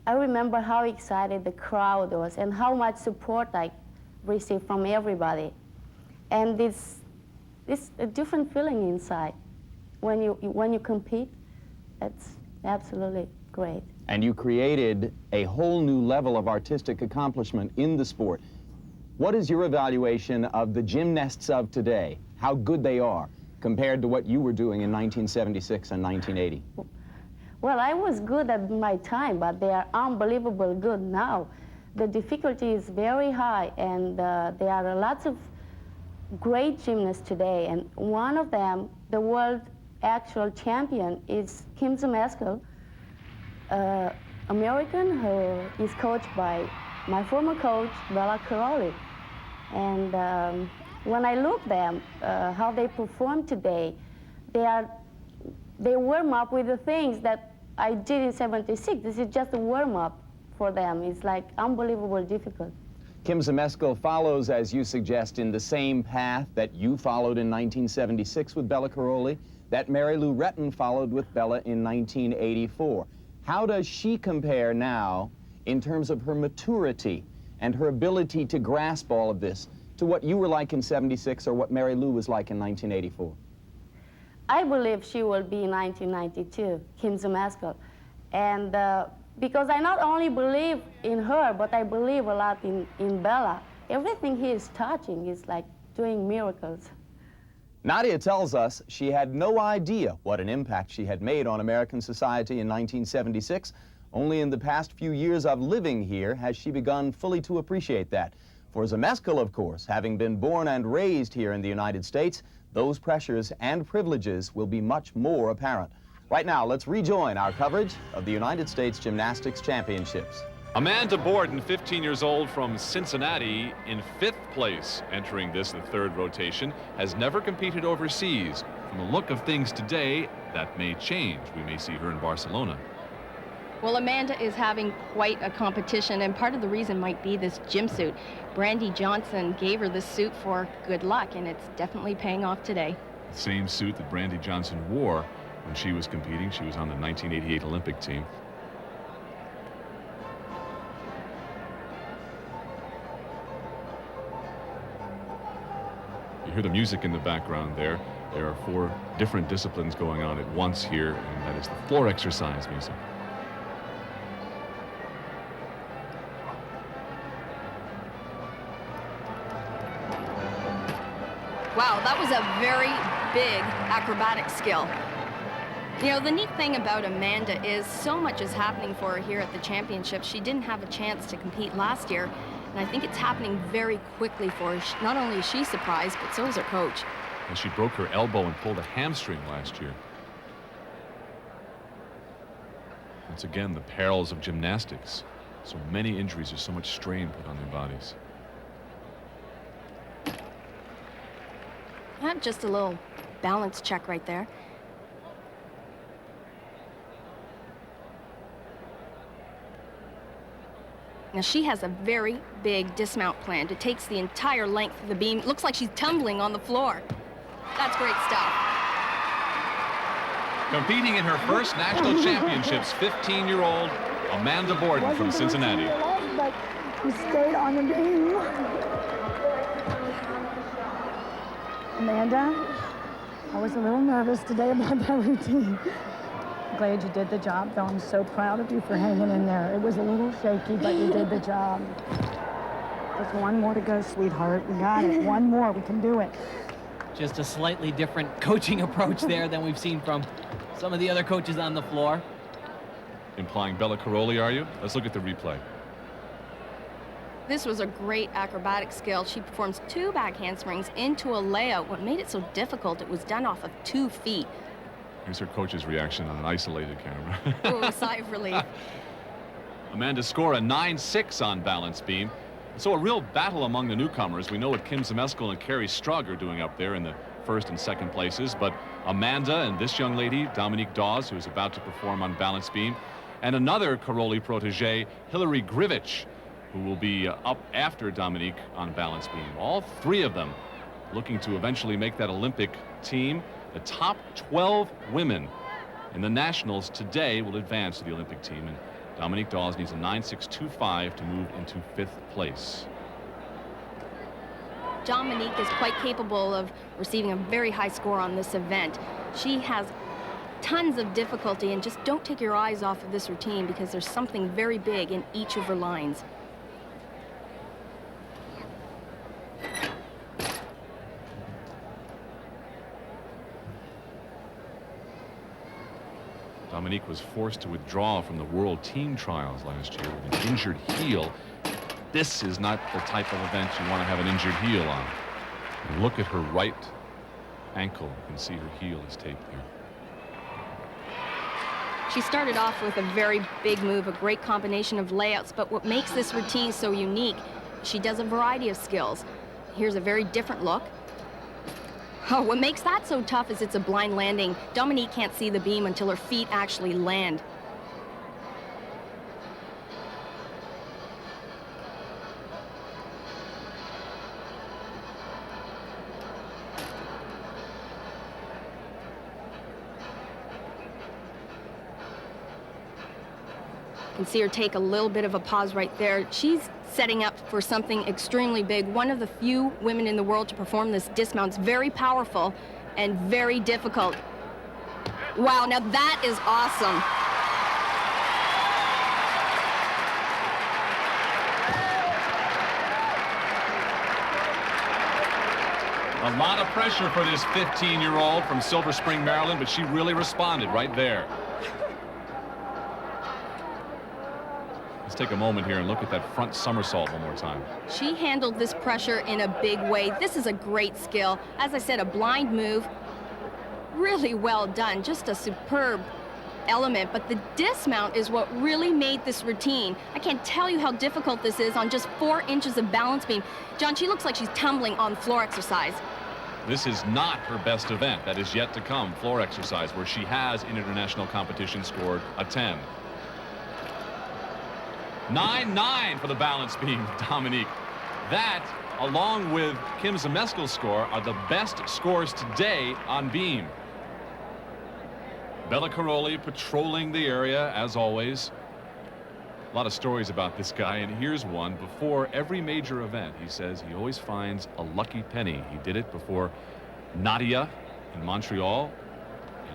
O: I remember how excited the crowd was and how much support I received from everybody. And this a different feeling inside. When you compete, it's absolutely great.
N: And you created a whole new level of artistic accomplishment in the sport. What is your evaluation of the gymnasts of today, how good they are, compared to what you were doing in 1976 and 1980?
O: Well, I was good at my time, but they are unbelievably good now. The difficulty is very high, and there are lots of great gymnasts today, and one of them, the world actual champion, is Kim ZMESKAL, American, who is coached by my former coach, Bella KERRI. And when I look at them, how they perform today, they warm up with the things that I did in 76. This is just a warm up for them. It's like unbelievably difficult.
N: Kim ZMESKAL follows, as you suggest, in the same path that you followed in 1976 with Bella KERRI, that Mary Lou Retton followed with Bella in 1984. How does she compare now in terms of her maturity and her ability to grasp all of this to what you were like in 76 or what Mary Lou was like in 1984?
O: I believe she will be in 1992, Kim ZMESKAL. And because I not only believe in her, but I believe a lot in Bella. Everything he is touching is like doing miracles.
N: NADIA tells us she had no idea what an impact she had made on American society in 1976. Only in the past few years of living here has she begun fully to appreciate that. For ZMESKAL, of course, having been born and raised here in the United States, those pressures and privileges will be much more apparent. Right now, let's rejoin our coverage of the United States Gymnastics Championships.
A: Amanda Borden, 15 years old from Cincinnati, in 5th place, entering this, the 3rd rotation, has never competed overseas. From the look of things today, that may change. We may see her in Barcelona.
B: Well, Amanda is having quite a competition, and part of the reason might be this gym suit. Brandy Johnson gave her this suit for good luck, and it's definitely paying off today.
A: Same suit that Brandy Johnson wore when she was competing. She was on the 1988 Olympic team. You hear the music in the background there. There are 4 different disciplines going on at once here, and that is the floor exercise music.
B: Wow, that was a very big acrobatic skill. You know, the neat thing about Amanda is so much is happening for her here at the championships. She didn't have a chance to compete last year, and I think it's happening very quickly for her. Not only is she surprised, but so is her coach.
A: And she broke her elbow and pulled a hamstring last year. Once again, the perils of gymnastics. So many injuries, there's so much strain put on their bodies.
B: Just a little balance check right there. Now she has a very big dismount planned. It takes the entire length of the beam. It looks like she's tumbling on the floor. That's great stuff.
A: Competing in her first national championships, 15-year-old Amanda Borden from Cincinnati.
F: But she stayed on the beam. Amanda, I was a little nervous today about that routine. Glad you did the job, though. I'm so proud of you for hanging in there. It was a little shaky, but you did the job. Just one more to go, sweetheart. We got it. One more. We can do it.
H: Just a slightly different coaching approach there than we've seen from some of the other coaches on the floor.
A: Implying Bella Caroli, are you? Let's look at the replay.
B: This was a great acrobatic skill. She performs 2 back handsprings into a layout. What made it so difficult, it was done off of 2 feet.
A: Here's her coach's reaction on an isolated camera.
B: Oh, a sigh of relief.
A: Amanda's score a 9.6 on balance beam. So a real battle among the newcomers. We know what Kim ZMESKAL and KERRI STRUG are doing up there in the 1st and 2nd places, but Amanda and this young lady, Dominique Dawes, who's about to perform on balance beam, and another Caroli protege, Hillary Grivich, who will be up after Dominique on balance beam. All 3 of them looking to eventually make that Olympic team. The top 12 women in the nationals today will advance to the Olympic team, and Dominique Dawes needs a 9.625 to move into 5th place.
B: Dominique is quite capable of receiving a very high score on this event. She has tons of difficulty, and just don't take your eyes off of this routine because there's something very big in each of her lines.
A: Dominique was forced to withdraw from the World Team Trials last year with an injured heel. This is not the type of event you want to have an injured heel on. And look at her right ankle. You can see her heel is taped there.
B: She started off with a very big move, a great combination of layouts, but what makes this routine so unique, she does a variety of skills. Here's a very different look. Oh, what makes that so tough is it's a blind landing. Dominique can't see the beam until her feet actually land. You can see her take a little bit of a pause right there. She's setting up for something extremely big. One of the few women in the world to perform this dismount. It's very powerful and very difficult. Wow, now that is awesome.
A: A lot of pressure for this 15-year-old from Silver Spring, Maryland, but she really responded right there. Let's take a moment here and look at that front somersault one more time.
B: She handled this pressure in a big way. This is a great skill. As I said, a blind move. Really well done. Just a superb element. But the dismount is what really made this routine. I can't tell you how difficult this is on just 4 inches of balance beam. John, she looks like she's tumbling on floor exercise.
A: This is not her best event. That is yet to come, floor exercise, where she has in international competition scored a 10. 9.9 for the balance beam, Dominique. That, along with Kim ZMESKAL's score, are the best scores today on beam. Bella Caroli patrolling the area, as always. A lot of stories about this guy, and here's one. Before every major event, he says he always finds a lucky penny. He did it before NADIA in Montreal,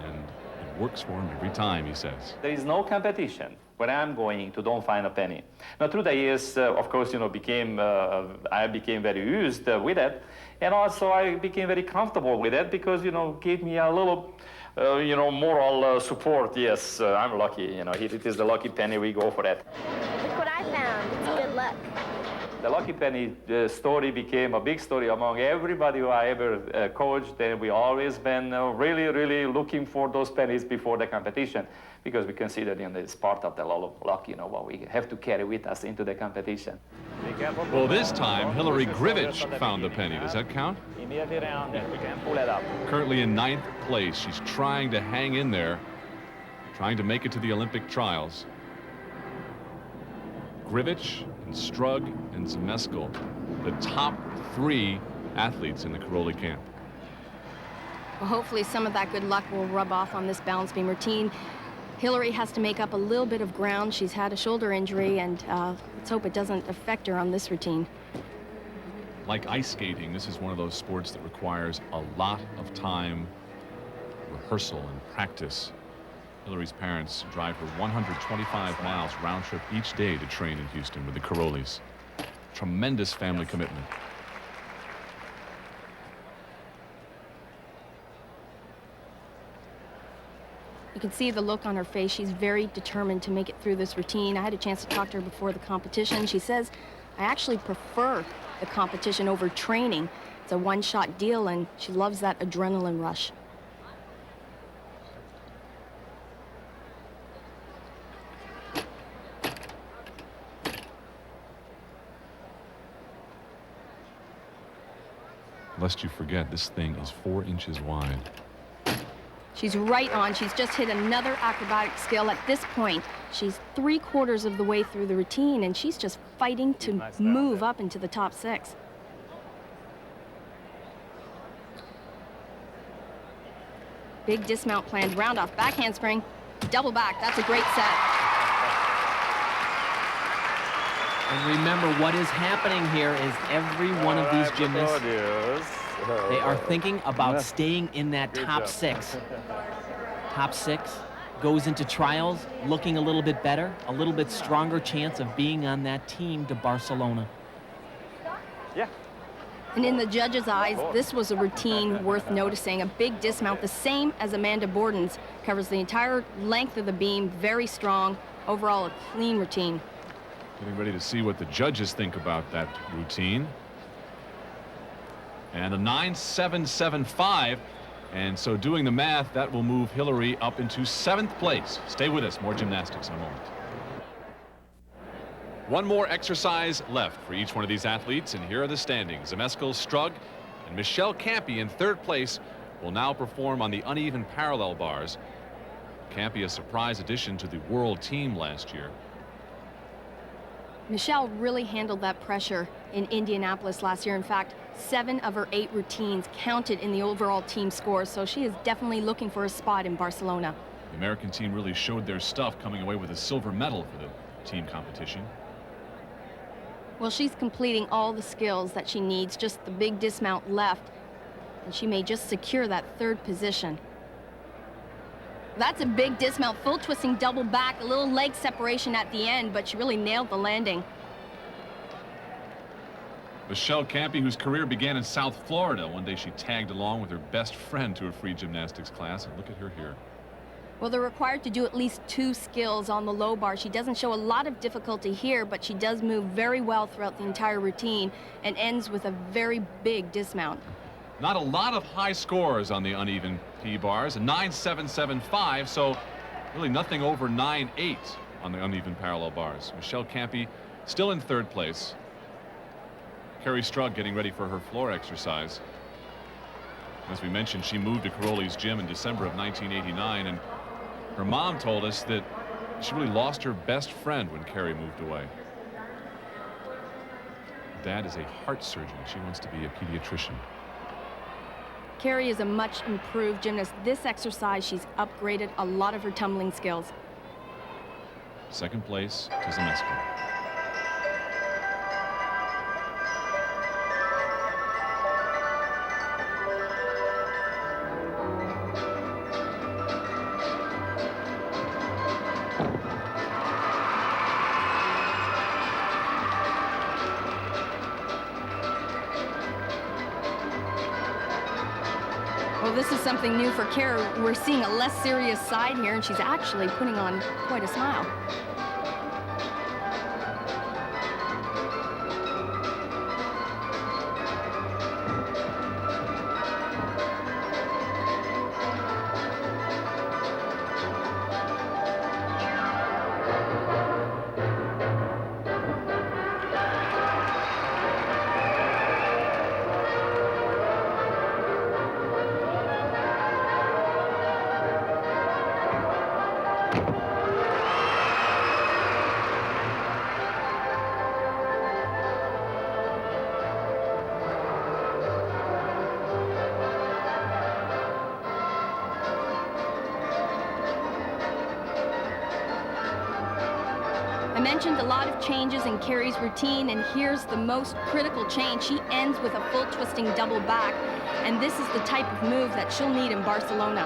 A: and it works for him every time, he says.
L: There is no competition where I'm going to don't find a penny. Now, through the years, of course, I became very used with it, and also I became very comfortable with it because, gave me a little, moral support. Yes, I'm lucky. It is the lucky penny. We go for that.
K: Look what I found. It's good luck.
L: The lucky penny story became a big story among everybody who I ever coached, and we always been really, really looking for those pennies before the competition, because we consider it's part of the luck, what we have to carry with us into the competition.
A: Well, this time, Hillary Grivich found the penny. Does that count?
G: Immediately round it. We can pull it up.
A: Currently in 9th place. She's trying to hang in there, trying to make it to the Olympic trials. Grivich and Strug and ZMESKAL, the top 3 athletes in the KERRI camp.
B: Well, hopefully some of that good luck will rub off on this balance beam routine. Hillary has to make up a little bit of ground. She's had a shoulder injury, and let's hope it doesn't affect her on this routine.
A: Like ice skating, this is one of those sports that requires a lot of time, rehearsal, and practice. Hillary's parents drive her 125 miles round trip each day to train in Houston with the KERRIs. Tremendous family commitment.
B: You can see the look on her face. She's very determined to make it through this routine. I had a chance to talk to her before the competition. She says, I actually prefer the competition over training. It's a one-shot deal, and she loves that adrenaline rush.
A: Lest you forget, this thing is 4 inches wide.
B: She's right on. She's just hit another acrobatic skill. At this point, she's 3/4 of the way through the routine, and she's just fighting to move up into the top 6. Big dismount planned, round off, back handspring, double back. That's a great set.
H: And remember, what is happening here is every one of these gymnasts, they are thinking about staying in that top 6. Top 6 goes into trials looking a little bit better, a little bit stronger chance of being on that team to Barcelona.
G: Yeah.
B: And in the judges' eyes, this was a routine worth noticing. A big dismount, the same as Amanda Borden's. Covers the entire length of the beam, very strong. Overall, a clean routine.
A: Getting ready to see what the judges think about that routine. And a 9.775. And so doing the math, that will move Hillary up into 7th place. Stay with us. More gymnastics in a moment. One more exercise left for each one of these athletes, and here are the standings. ZMESKAL, Strug, and Michelle Campy in 3rd place will now perform on the uneven parallel bars. Campy, a surprise addition to the world team last year.
B: Michelle really handled that pressure in Indianapolis last year. In fact, 7 of her 8 routines counted in the overall team score, so she is definitely looking for a spot in Barcelona.
A: The American team really showed their stuff, coming away with a silver medal for the team competition.
B: Well, she's completing all the skills that she needs, just the big dismount left, and she may just secure that 3rd position. That's a big dismount, full twisting double back, a little leg separation at the end, but she really nailed the landing.
A: Michelle Campy, whose career began in South Florida. One day she tagged along with her best friend to a free gymnastics class, and look at her here.
B: Well, they're required to do at least 2 skills on the low bar. She doesn't show a lot of difficulty here, but she does move very well throughout the entire routine and ends with a very big dismount.
A: Not a lot of high scores on the uneven P-bars, a 9.775, so really nothing over 9.8 on the uneven parallel bars. Michelle Campy still in 3rd place. KERRI Strug getting ready for her floor exercise. As we mentioned, she moved to KERRI's gym in December of 1989, and her mom told us that she really lost her best friend when KERRI moved away. Dad is a heart surgeon. She wants to be a pediatrician.
B: KERRI is a much improved gymnast. This exercise, she's upgraded a lot of her tumbling skills.
A: 2nd place to ZMESKAL.
B: Well, this is something new for KERRI. We're seeing a less serious side here, and she's actually putting on quite a smile. I mentioned a lot of changes in KERRI's routine, and here's the most critical change. She ends with a full twisting double back, and this is the type of move that she'll need in Barcelona.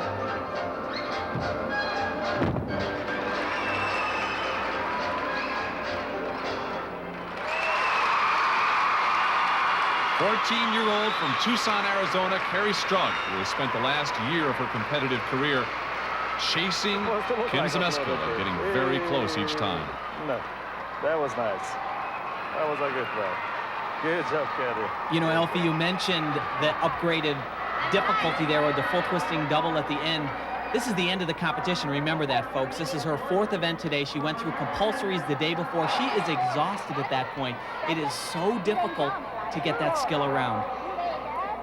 A: 14-year-old from Tucson, Arizona, KERRI STRUG, who has spent the last year of her competitive career chasing Kim ZMESKAL and getting very close each time.
G: No, that was nice. That was a good play. Good job, KERRI.
H: You know, Elfie, you mentioned the upgraded difficulty there with the full twisting double at the end. This is the end of the competition. Remember that, folks. This is her 4th event today. She went through compulsories the day before. She is exhausted at that point. It is so difficult to get that skill around.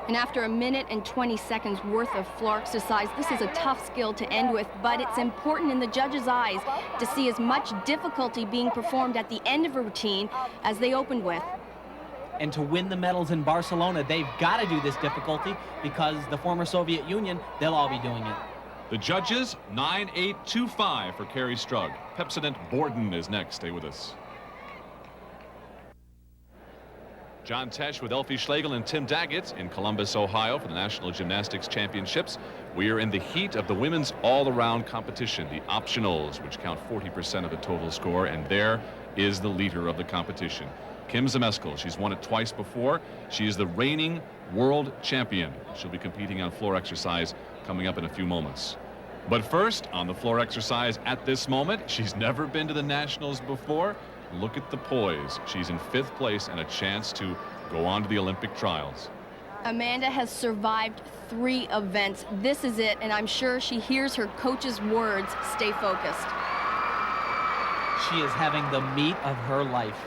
B: And after 1 minute and 20 seconds worth of floor exercise, this is a tough skill to end with, but it's important in the judges' eyes to see as much difficulty being performed at the end of a routine as they opened with.
H: And to win the medals in Barcelona, they've got to do this difficulty because the former Soviet Union, they'll all be doing it.
A: The judges, 9-8-2-5 for KERRI STRUG. Pepsodent Borden is next. Stay with us. John Tesh with Elfie Schlegel and Tim Daggett in Columbus, Ohio for the National Gymnastics Championships. We are in the heat of the women's all-around competition, the optionals, which count 40% of the total score, and there is the leader of the competition, Kim ZMESKAL. She's won it twice before. She is the reigning world champion. She'll be competing on floor exercise coming up in a few moments. But first, on the floor exercise at this moment, she's never been to the Nationals before. Look at the poise. She's in 5th place and a chance to go on to the Olympic trials.
B: Amanda has survived 3 events. This is it, and I'm sure she hears her coach's words, stay focused.
H: She is having the meat of her life.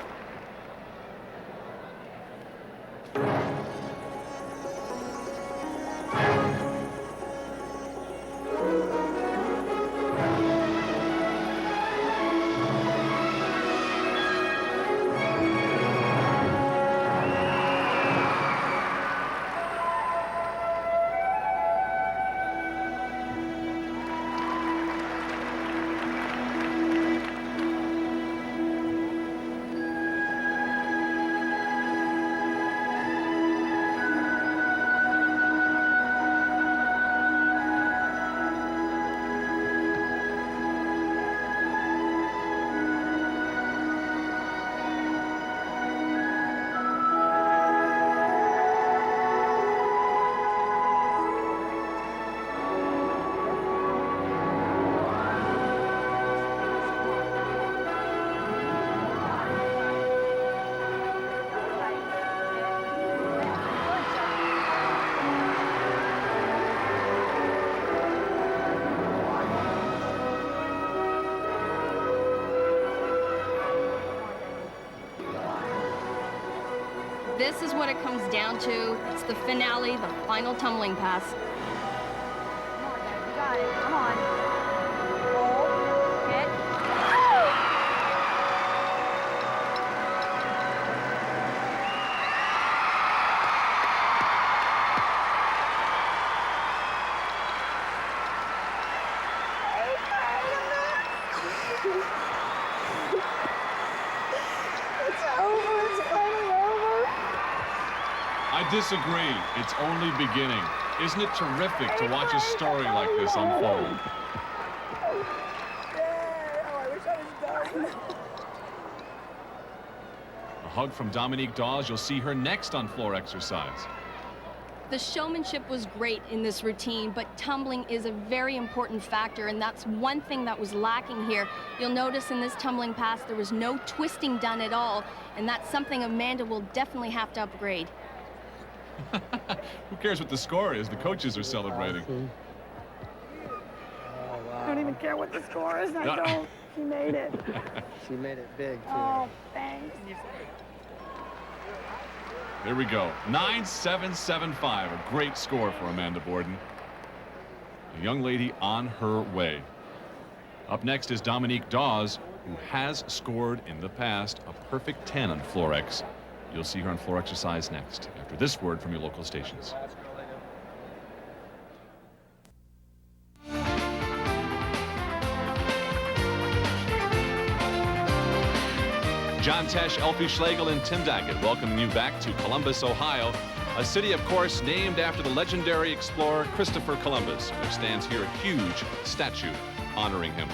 B: This is what it comes down to. It's the finale, the final tumbling pass.
F: Come on, guys. You got it. Come on. Roll. Hit.
J: It's over. It's finally over.
A: I disagree. It's only beginning. Isn't it terrific to watch a story like this unfold?
J: Oh, I wish I was done.
A: A hug from Dominique Dawes. You'll see her next on floor exercise.
B: The showmanship was great in this routine, but tumbling is a very important factor, and that's one thing that was lacking here. You'll notice in this tumbling pass there was no twisting done at all, and that's something Amanda will definitely have to upgrade.
A: Who cares what the score is? The coaches are celebrating.
F: I don't even care what the score is. I don't. She made it.
J: She made it big, too.
F: Oh, thanks.
A: Here we go. 9-7-7-5. A great score for Amanda Borden. A young lady on her way. Up next is Dominique Dawes, who has scored in the past a perfect 10 on floor X. You'll see her on floor exercise next, after this word from your local stations. John Tesh, Elfie Schlegel, and Tim Daggett welcoming you back to Columbus, Ohio, a city, of course, named after the legendary explorer Christopher Columbus. There stands here a huge statue honoring him.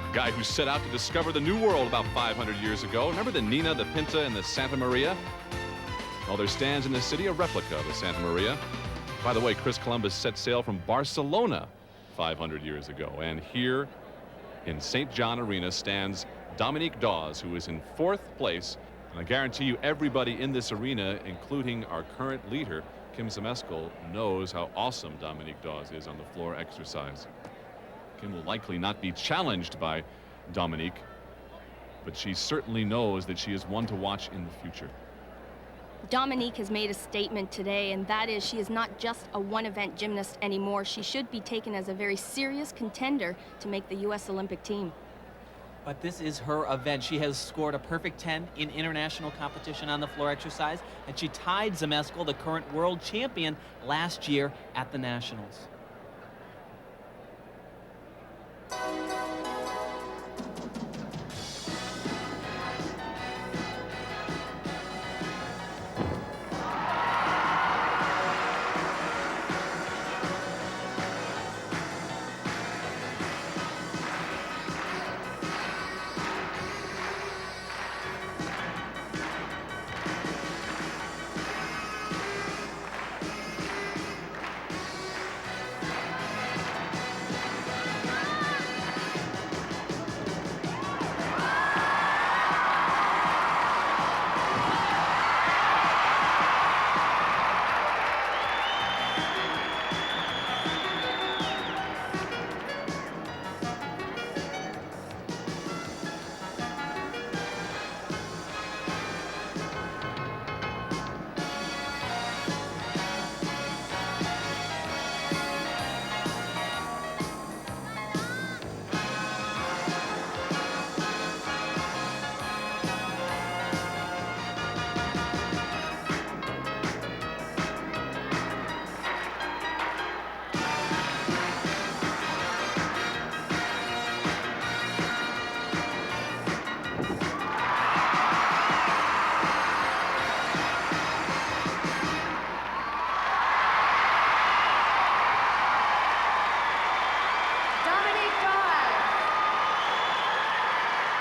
A: A guy who set out to discover the New World about 500 years ago. Remember the Nina, the Pinta, and the Santa Maria? Well, there stands in the city a replica of the Santa Maria. By the way, Chris Columbus set sail from Barcelona 500 years ago. And here in St. John Arena stands Dominique Dawes, who is in 4th place. And I guarantee you everybody in this arena, including our current leader, Kim ZMESKAL, knows how awesome Dominique Dawes is on the floor exercise. Kim will likely not be challenged by Dominique, but she certainly knows that she is one to watch in the future.
B: Dominique has made a statement today, and that is she is not just a one-event gymnast anymore. She should be taken as a very serious contender to make the U.S. Olympic team.
H: But this is her event. She has scored a perfect 10 in international competition on the floor exercise, and she tied ZMESKAL, the current world champion, last year at the Nationals.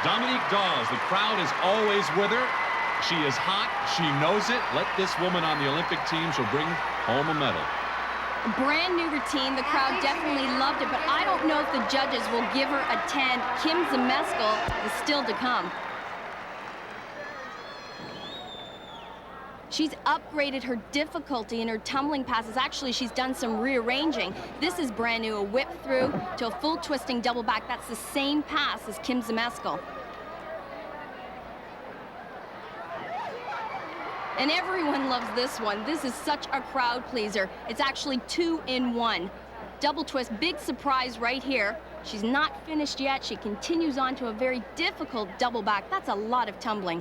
A: Dominique Dawes, the crowd is always with her. She is hot, she knows it. Let this woman on the Olympic team, she'll bring home a medal.
B: A brand new routine, the crowd definitely loved it, but I don't know if the judges will give her a 10. Kim ZMESKAL is still to come. She's upgraded her difficulty in her tumbling passes. Actually, she's done some rearranging. This is brand new, a whip through to a full twisting double back. That's the same pass as Kim ZMESKAL. And everyone loves this one. This is such a crowd pleaser. It's actually 2-in-1. Double twist, big surprise right here. She's not finished yet. She continues on to a very difficult double back. That's a lot of tumbling.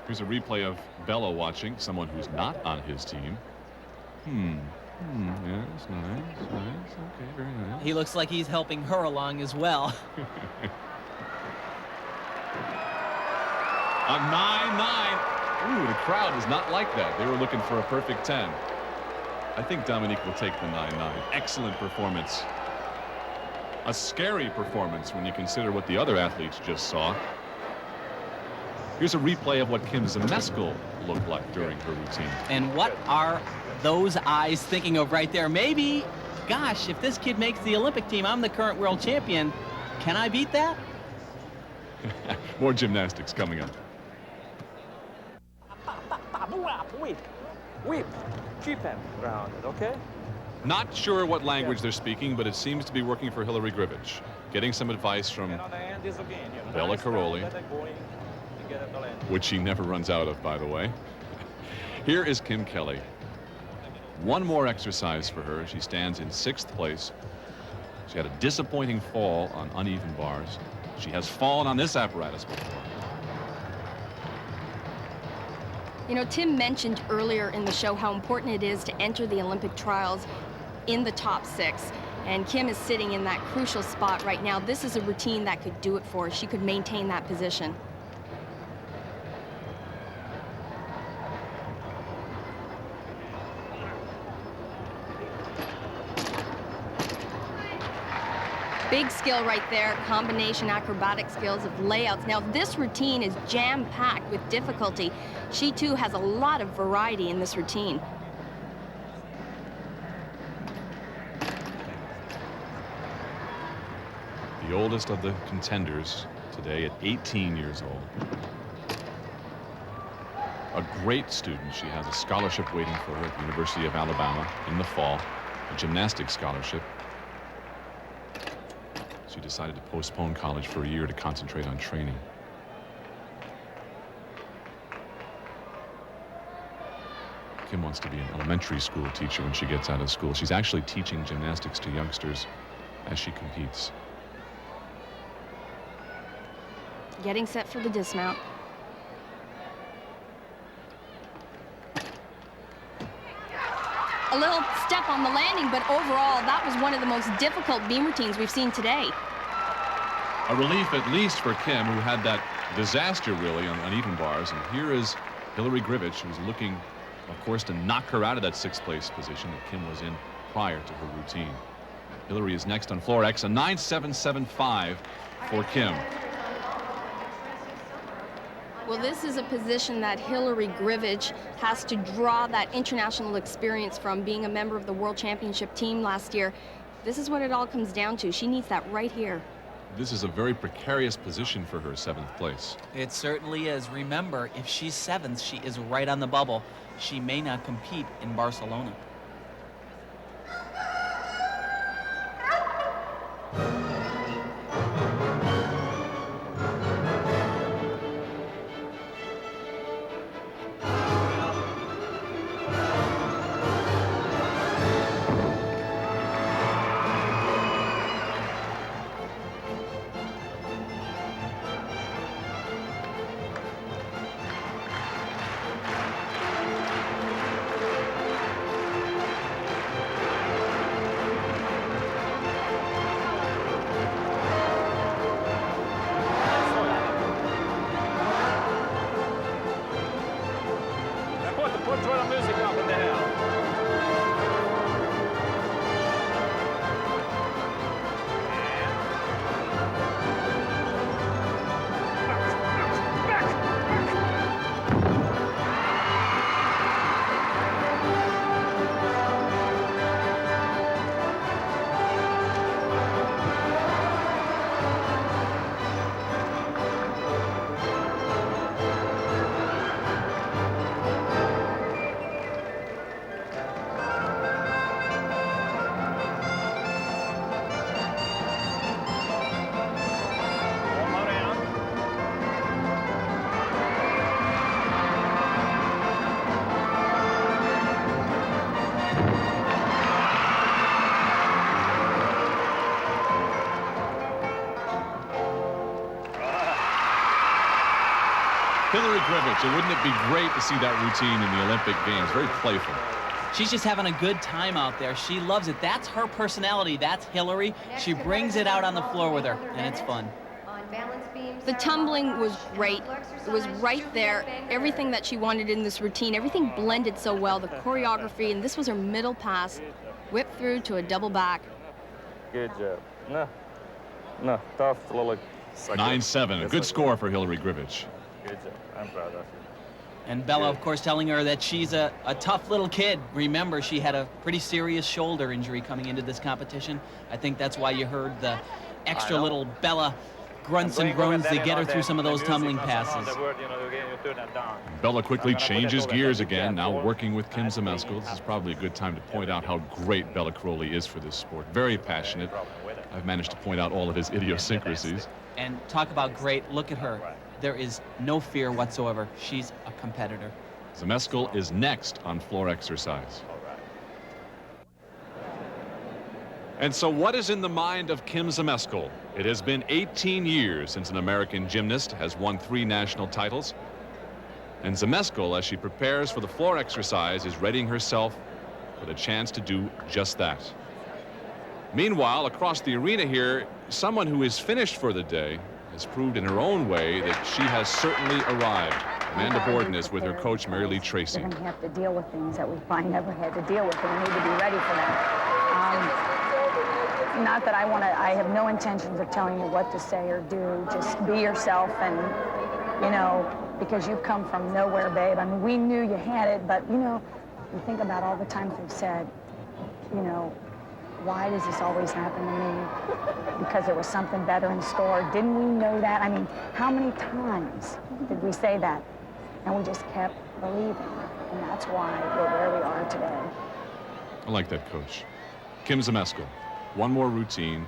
A: Here's a replay of Bella watching, someone who's not on his team. Yes, nice, okay, very nice.
H: He looks like he's helping her along as well.
A: A 9-9. Ooh, the crowd does not like that. They were looking for a perfect 10. I think Dominique will take the 9-9. Excellent performance. A scary performance when you consider what the other athletes just saw. Here's a replay of what Kim ZMESKAL looked like during her routine.
H: And what are those eyes thinking of right there? Maybe, gosh, if this kid makes the Olympic team, I'm the current world champion. Can I beat that?
A: More gymnastics coming up.
G: Whip, keep him grounded, okay?
A: Not sure what language they're speaking, but it seems to be working for Hillary Grivich. Getting some advice from Bella Caroli, which she never runs out of, by the way. Here is Kim Kelly. One more exercise for her. She stands in 6th place. She had a disappointing fall on uneven bars. She has fallen on this apparatus before.
B: You know, Tim mentioned earlier in the show how important it is to enter the Olympic trials. in the top 6. And Kim is sitting in that crucial spot right now. This is a routine that could do it for her. She could maintain that position. Big skill right there, combination acrobatic skills of layouts. Now this routine is jam-packed with difficulty. She too has a lot of variety in this routine.
A: The oldest of the contenders today at 18 years old. A great student. She has a scholarship waiting for her at the University of Alabama in the fall, a gymnastics scholarship. She decided to postpone college for a year to concentrate on training. Kim wants to be an elementary school teacher when she gets out of school. She's actually teaching gymnastics to youngsters as she competes.
B: Getting set for the dismount. A little step on the landing, but overall, that was one of the most difficult beam routines we've seen today.
A: A relief at least for Kim, who had that disaster really on uneven bars. And here is Hillary Grivich, who's looking, of course, to knock her out of that 6th place position that Kim was in prior to her routine. Hillary is next on floor X, a 9.775 for Kim.
B: Well, this is a position that Hillary Grivich has to draw that international experience from, being a member of the World Championship team last year. This is what it all comes down to. She needs that right here.
A: This is a very precarious position for her, 7th place.
H: It certainly is. Remember, if she's 7th, she is right on the bubble. She may not compete in Barcelona.
A: Hillary Grivich, wouldn't it be great to see that routine in the Olympic Games? Very playful.
H: She's just having a good time out there. She loves it. That's her personality. That's Hillary. She brings it out on the floor with her, and it's fun.
B: The tumbling was great. It was right there. Everything that she wanted in this routine, everything blended so well. The choreography, and this was her middle pass, whipped through to a double back.
G: Good job. No, tough little.
A: 9-7, a good score for Hillary Grivich.
G: Good job. I'm proud of you.
H: And Bella, of course, telling her that she's a tough little kid. Remember, she had a pretty serious shoulder injury coming into this competition. I think that's why you heard the extra little Bella grunts and groans to get her through some of those tumbling passes.
A: Bella quickly changes gears again, now working with Kim ZMESKAL. This is probably a good time to point out how great Bella Crowley is for this sport. Very passionate. I've managed to point out all of his idiosyncrasies.
H: And talk about great, look at her. There is no fear whatsoever. She's a competitor.
A: ZMESKAL is next on floor exercise. And so what is in the mind of Kim ZMESKAL? It has been 18 years since an American gymnast has won 3 national titles. And ZMESKAL, as she prepares for the floor exercise, is readying herself for with a chance to do just that. Meanwhile, across the arena here, someone who is finished for the day has proved in her own way that she has certainly arrived. Amanda Borden is with her coach, Mary Lee Tracy.
F: We're going to have to deal with things that we probably never had to deal with, and we need to be ready for that. Not that I have no intentions of telling you what to say or do. Just be yourself, and, you know, because you've come from nowhere, babe. I mean, we knew you had it, but, you know, you think about all the times we've said, you know, why does this always happen to me? Because there was something better in store. Didn't we know that? I mean, how many times did we say that? And we just kept believing. And that's why we're where we are today.
A: I like that, Coach. Kim ZMESKAL, one more routine,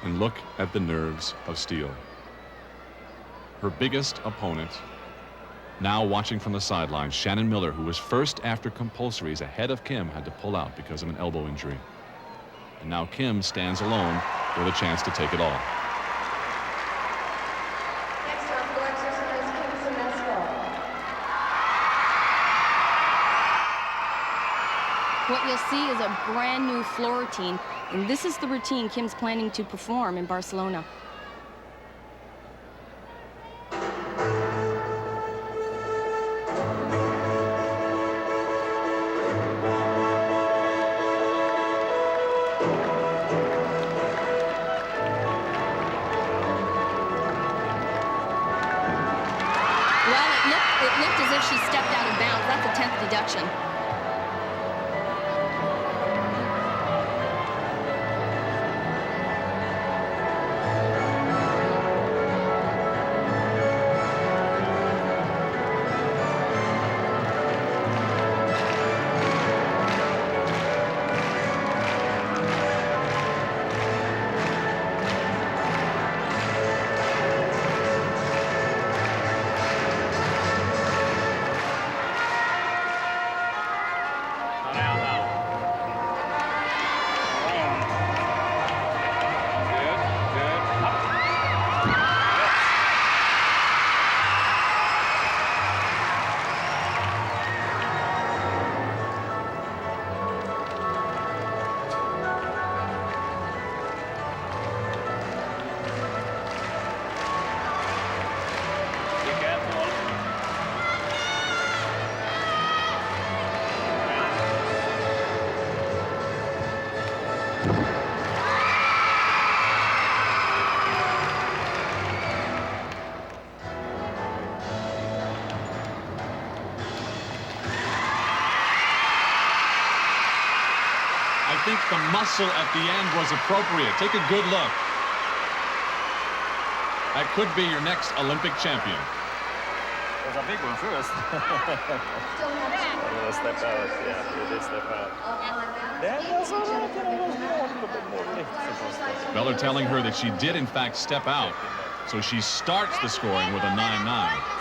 A: and look at the nerves of steel. Her biggest opponent, now watching from the sidelines, Shannon Miller, who was first after compulsories ahead of Kim, had to pull out because of an elbow injury. And now Kim stands alone with a chance to take it all.
P: Next up, the exercise, Kim ZMESKAL.
B: What you'll see is a brand new floor routine, and this is the routine Kim's planning to perform in Barcelona. It looked as if she stepped out of bounds. That's a 10th deduction.
A: I think the muscle at the end was appropriate. Take a good look. That could be your next Olympic champion.
G: It was a big one first. A little step out, yeah, he did step out. Then was a little bit more lift.
A: Beller telling her that she did in fact step out, so she starts the scoring with a 9-9.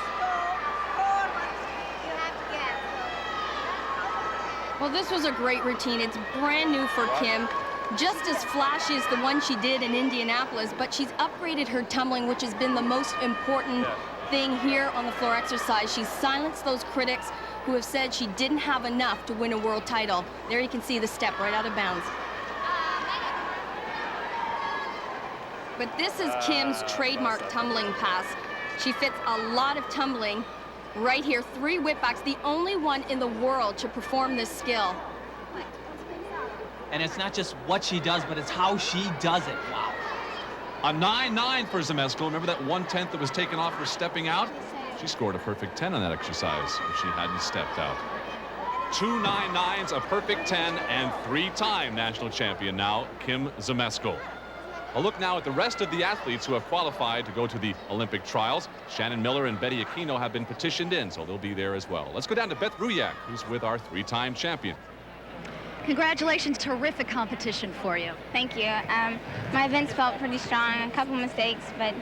B: Well, this was a great routine. It's brand new for Kim. Just as flashy as the one she did in Indianapolis, but she's upgraded her tumbling, which has been the most important thing here on the floor exercise. She's silenced those critics who have said she didn't have enough to win a world title. There you can see the step right out of bounds. But this is Kim's trademark tumbling pass. She fits a lot of tumbling right here, 3 whipbacks, the only one in the world to perform this skill.
H: And it's not just what she does, but it's how she does it. Wow.
A: A 9-9 for ZMESKAL. Remember that 1/10 that was taken off for stepping out? She scored a perfect 10 on that exercise if she hadn't stepped out. 2 9-9s, a perfect 10, and 3-time national champion now, Kim ZMESKAL. A look now at the rest of the athletes who have qualified to go to the Olympic trials. Shannon Miller and Betty Aquino have been petitioned in, so they'll be there as well. Let's go down to Beth Ruyak, who's with our 3-time champion.
D: Congratulations, terrific competition for you.
Q: Thank you. My events felt pretty strong, a couple mistakes, but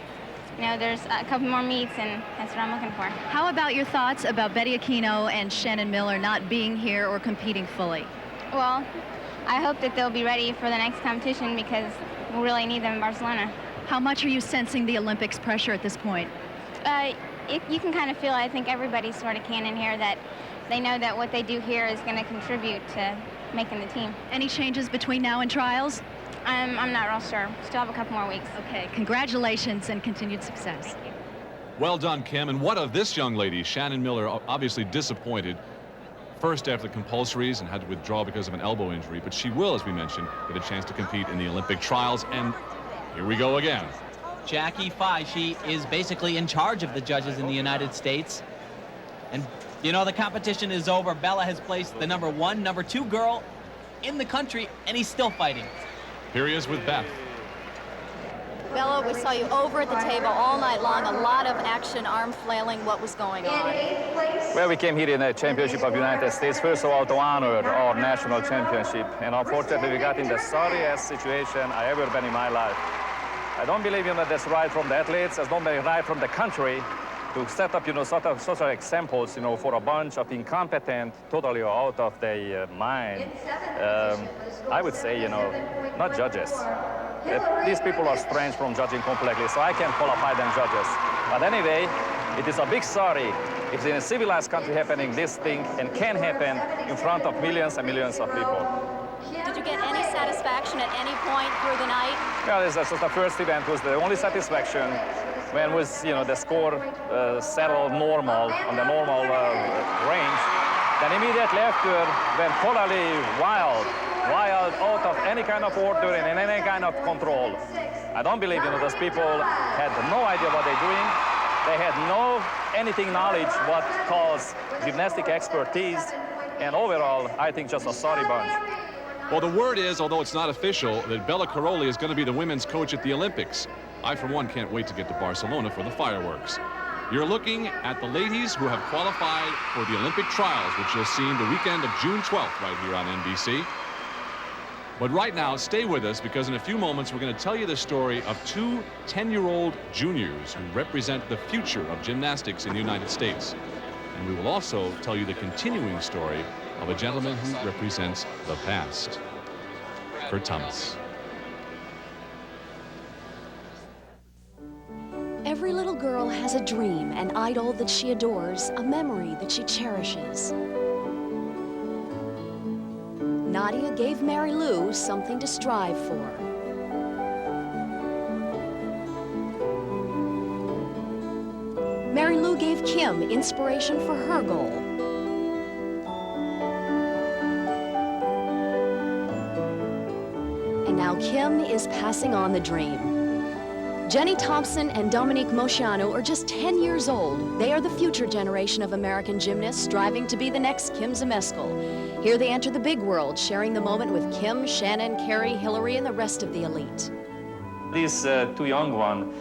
Q: you know, there's a couple more meets, and that's what I'm looking for.
D: How about your thoughts about Betty Aquino and Shannon Miller not being here or competing fully?
Q: Well, I hope that they'll be ready for the next competition because we'll really need them in Barcelona.
D: How much are you sensing the Olympics pressure at this point?
Q: You can kind of feel, I think everybody sort of can in here, that they know that what they do here is going to contribute to making the team.
D: Any changes between now and trials?
Q: I'm not real sure. Still have a couple more weeks.
D: Okay, congratulations and continued success.
Q: Thank you.
A: Well done, Kim. And what of this young lady, Shannon Miller, obviously disappointed first after the compulsories and had to withdraw because of an elbow injury, but she will, as we mentioned, get a chance to compete in the Olympic trials. And here we go again.
H: Jackie Fye, she is basically in charge of the judges in the United States. And, you know, the competition is over. Bella has placed the number 1, number 2 girl in the country, and he's still fighting.
A: Here he is with Beth.
D: Bella, we saw you over at the table all night long, a lot of action, arm flailing. What was going on?
L: Well, we came here in the Championship of the United States, first of all, to honor our national championship. And unfortunately, we got in the sorriest situation I ever been in my life. I don't believe, that's right from the athletes, it's not very right from the country to set up, sort of examples, for a bunch of incompetent, totally out of their mind. I would say, not judges. These people are strange from judging completely, so I can't qualify them judges. But anyway, it is a big sorry if in a civilized country happening this thing and can happen in front of millions and millions of people.
D: Did you get any satisfaction at any point through the night?
L: Well, this was the first event, was the only satisfaction when was, the score settled normal, on the normal range. Then immediately after went totally wild out of any kind of order and any kind of control. I don't believe, those people had no idea what they're doing. They had no anything knowledge what calls gymnastic expertise. And overall, I think just a sorry bunch.
A: Well, the word is, although it's not official, that Bella Caroli is going to be the women's coach at the Olympics. I, for one, can't wait to get to Barcelona for the fireworks. You're looking at the ladies who have qualified for the Olympic trials, which you'll see the weekend of June 12th right here on NBC. But right now, stay with us, because in a few moments, we're going to tell you the story of 2 10-year-old juniors who represent the future of gymnastics in the United States. And we will also tell you the continuing story of a gentleman who represents the past. Kurt Thomas.
R: Every little girl has a dream, an idol that she adores, a memory that she cherishes. Nadia gave Mary Lou something to strive for. Mary Lou gave Kim inspiration for her goal. And now Kim is passing on the dream. Jenny Thompson and Dominique Moceanu are just 10 years old. They are the future generation of American gymnasts striving to be the next Kim ZMESKAL. Here they enter the big world, sharing the moment with Kim, Shannon, KERRI, Hillary, and the rest of the elite.
L: These 2 young ones,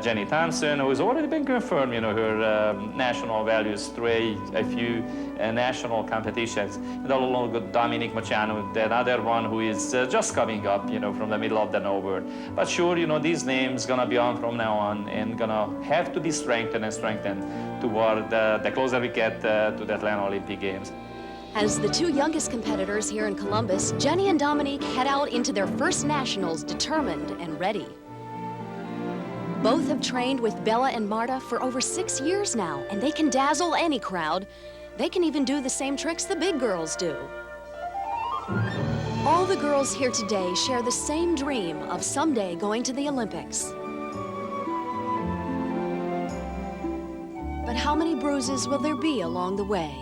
L: Jenny Thompson, who has already been confirmed, her national values through a few national competitions. And along with Dominique Moceanu, that other one who is just coming up, from the middle of the nowhere. But sure, these names gonna be on from now on and gonna have to be strengthened and strengthened toward the closer we get to the Atlanta Olympic Games.
R: As the 2 youngest competitors here in Columbus, Jenny and Dominique head out into their first nationals determined and ready. Both have trained with Bella and Marta for over 6 years now, and they can dazzle any crowd. They can even do the same tricks the big girls do. All the girls here today share the same dream of someday going to the Olympics. But how many bruises will there be along the way?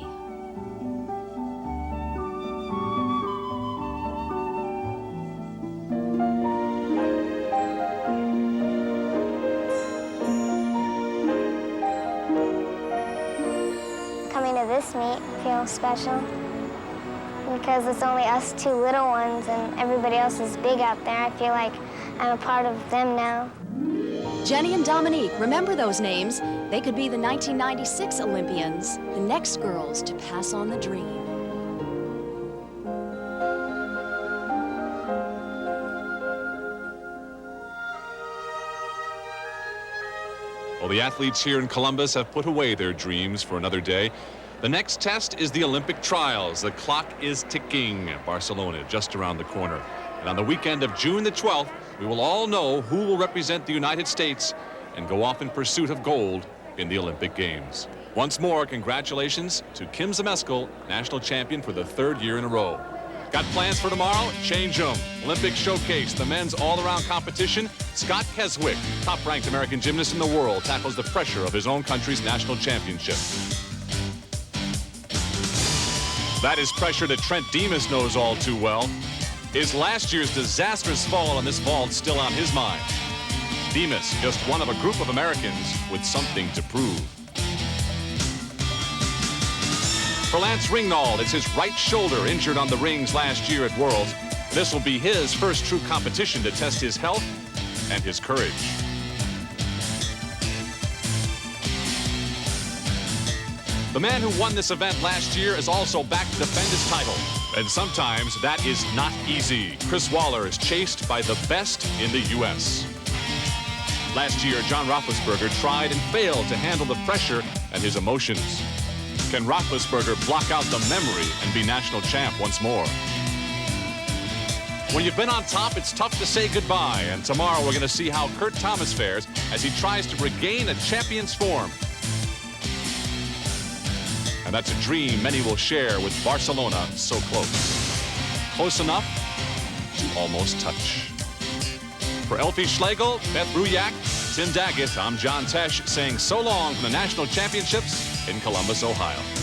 K: This meet feels special because it's only us 2 little ones and everybody else is big out there. I feel like I'm a part of them now.
R: Jenny and Dominique, remember those names. They could be the 1996 Olympians, the next girls to pass on the dream.
A: Well, the athletes here in Columbus have put away their dreams for another day. The next test is the Olympic trials. The clock is ticking. Barcelona just around the corner. And on the weekend of June the 12th, we will all know who will represent the United States and go off in pursuit of gold in the Olympic Games. Once more, congratulations to Kim ZMESKAL, national champion for the 3rd year in a row. Got plans for tomorrow? Change them. Olympic Showcase, the men's all-around competition. Scott Keswick, top-ranked American gymnast in the world, tackles the pressure of his own country's national championship. That is pressure that Trent Demas knows all too well. His last year's disastrous fall on this vault still on his mind. Demas, just one of a group of Americans with something to prove. For Lance Ringnauld, it's his right shoulder injured on the rings last year at Worlds. This will be his first true competition to test his health and his courage. The man who won this event last year is also back to defend his title. And sometimes that is not easy. Chris Waller is chased by the best in the U.S. Last year, John Roethlisberger tried and failed to handle the pressure and his emotions. Can Roethlisberger block out the memory and be national champ once more? When you've been on top, it's tough to say goodbye. And tomorrow we're going to see how Kurt Thomas fares as he tries to regain a champion's form. And that's a dream many will share with Barcelona so close. Close enough to almost touch. For Elfie Schlegel, Beth Bruyak, Tim Daggett, I'm John Tesh saying so long from the National Championships in Columbus, Ohio.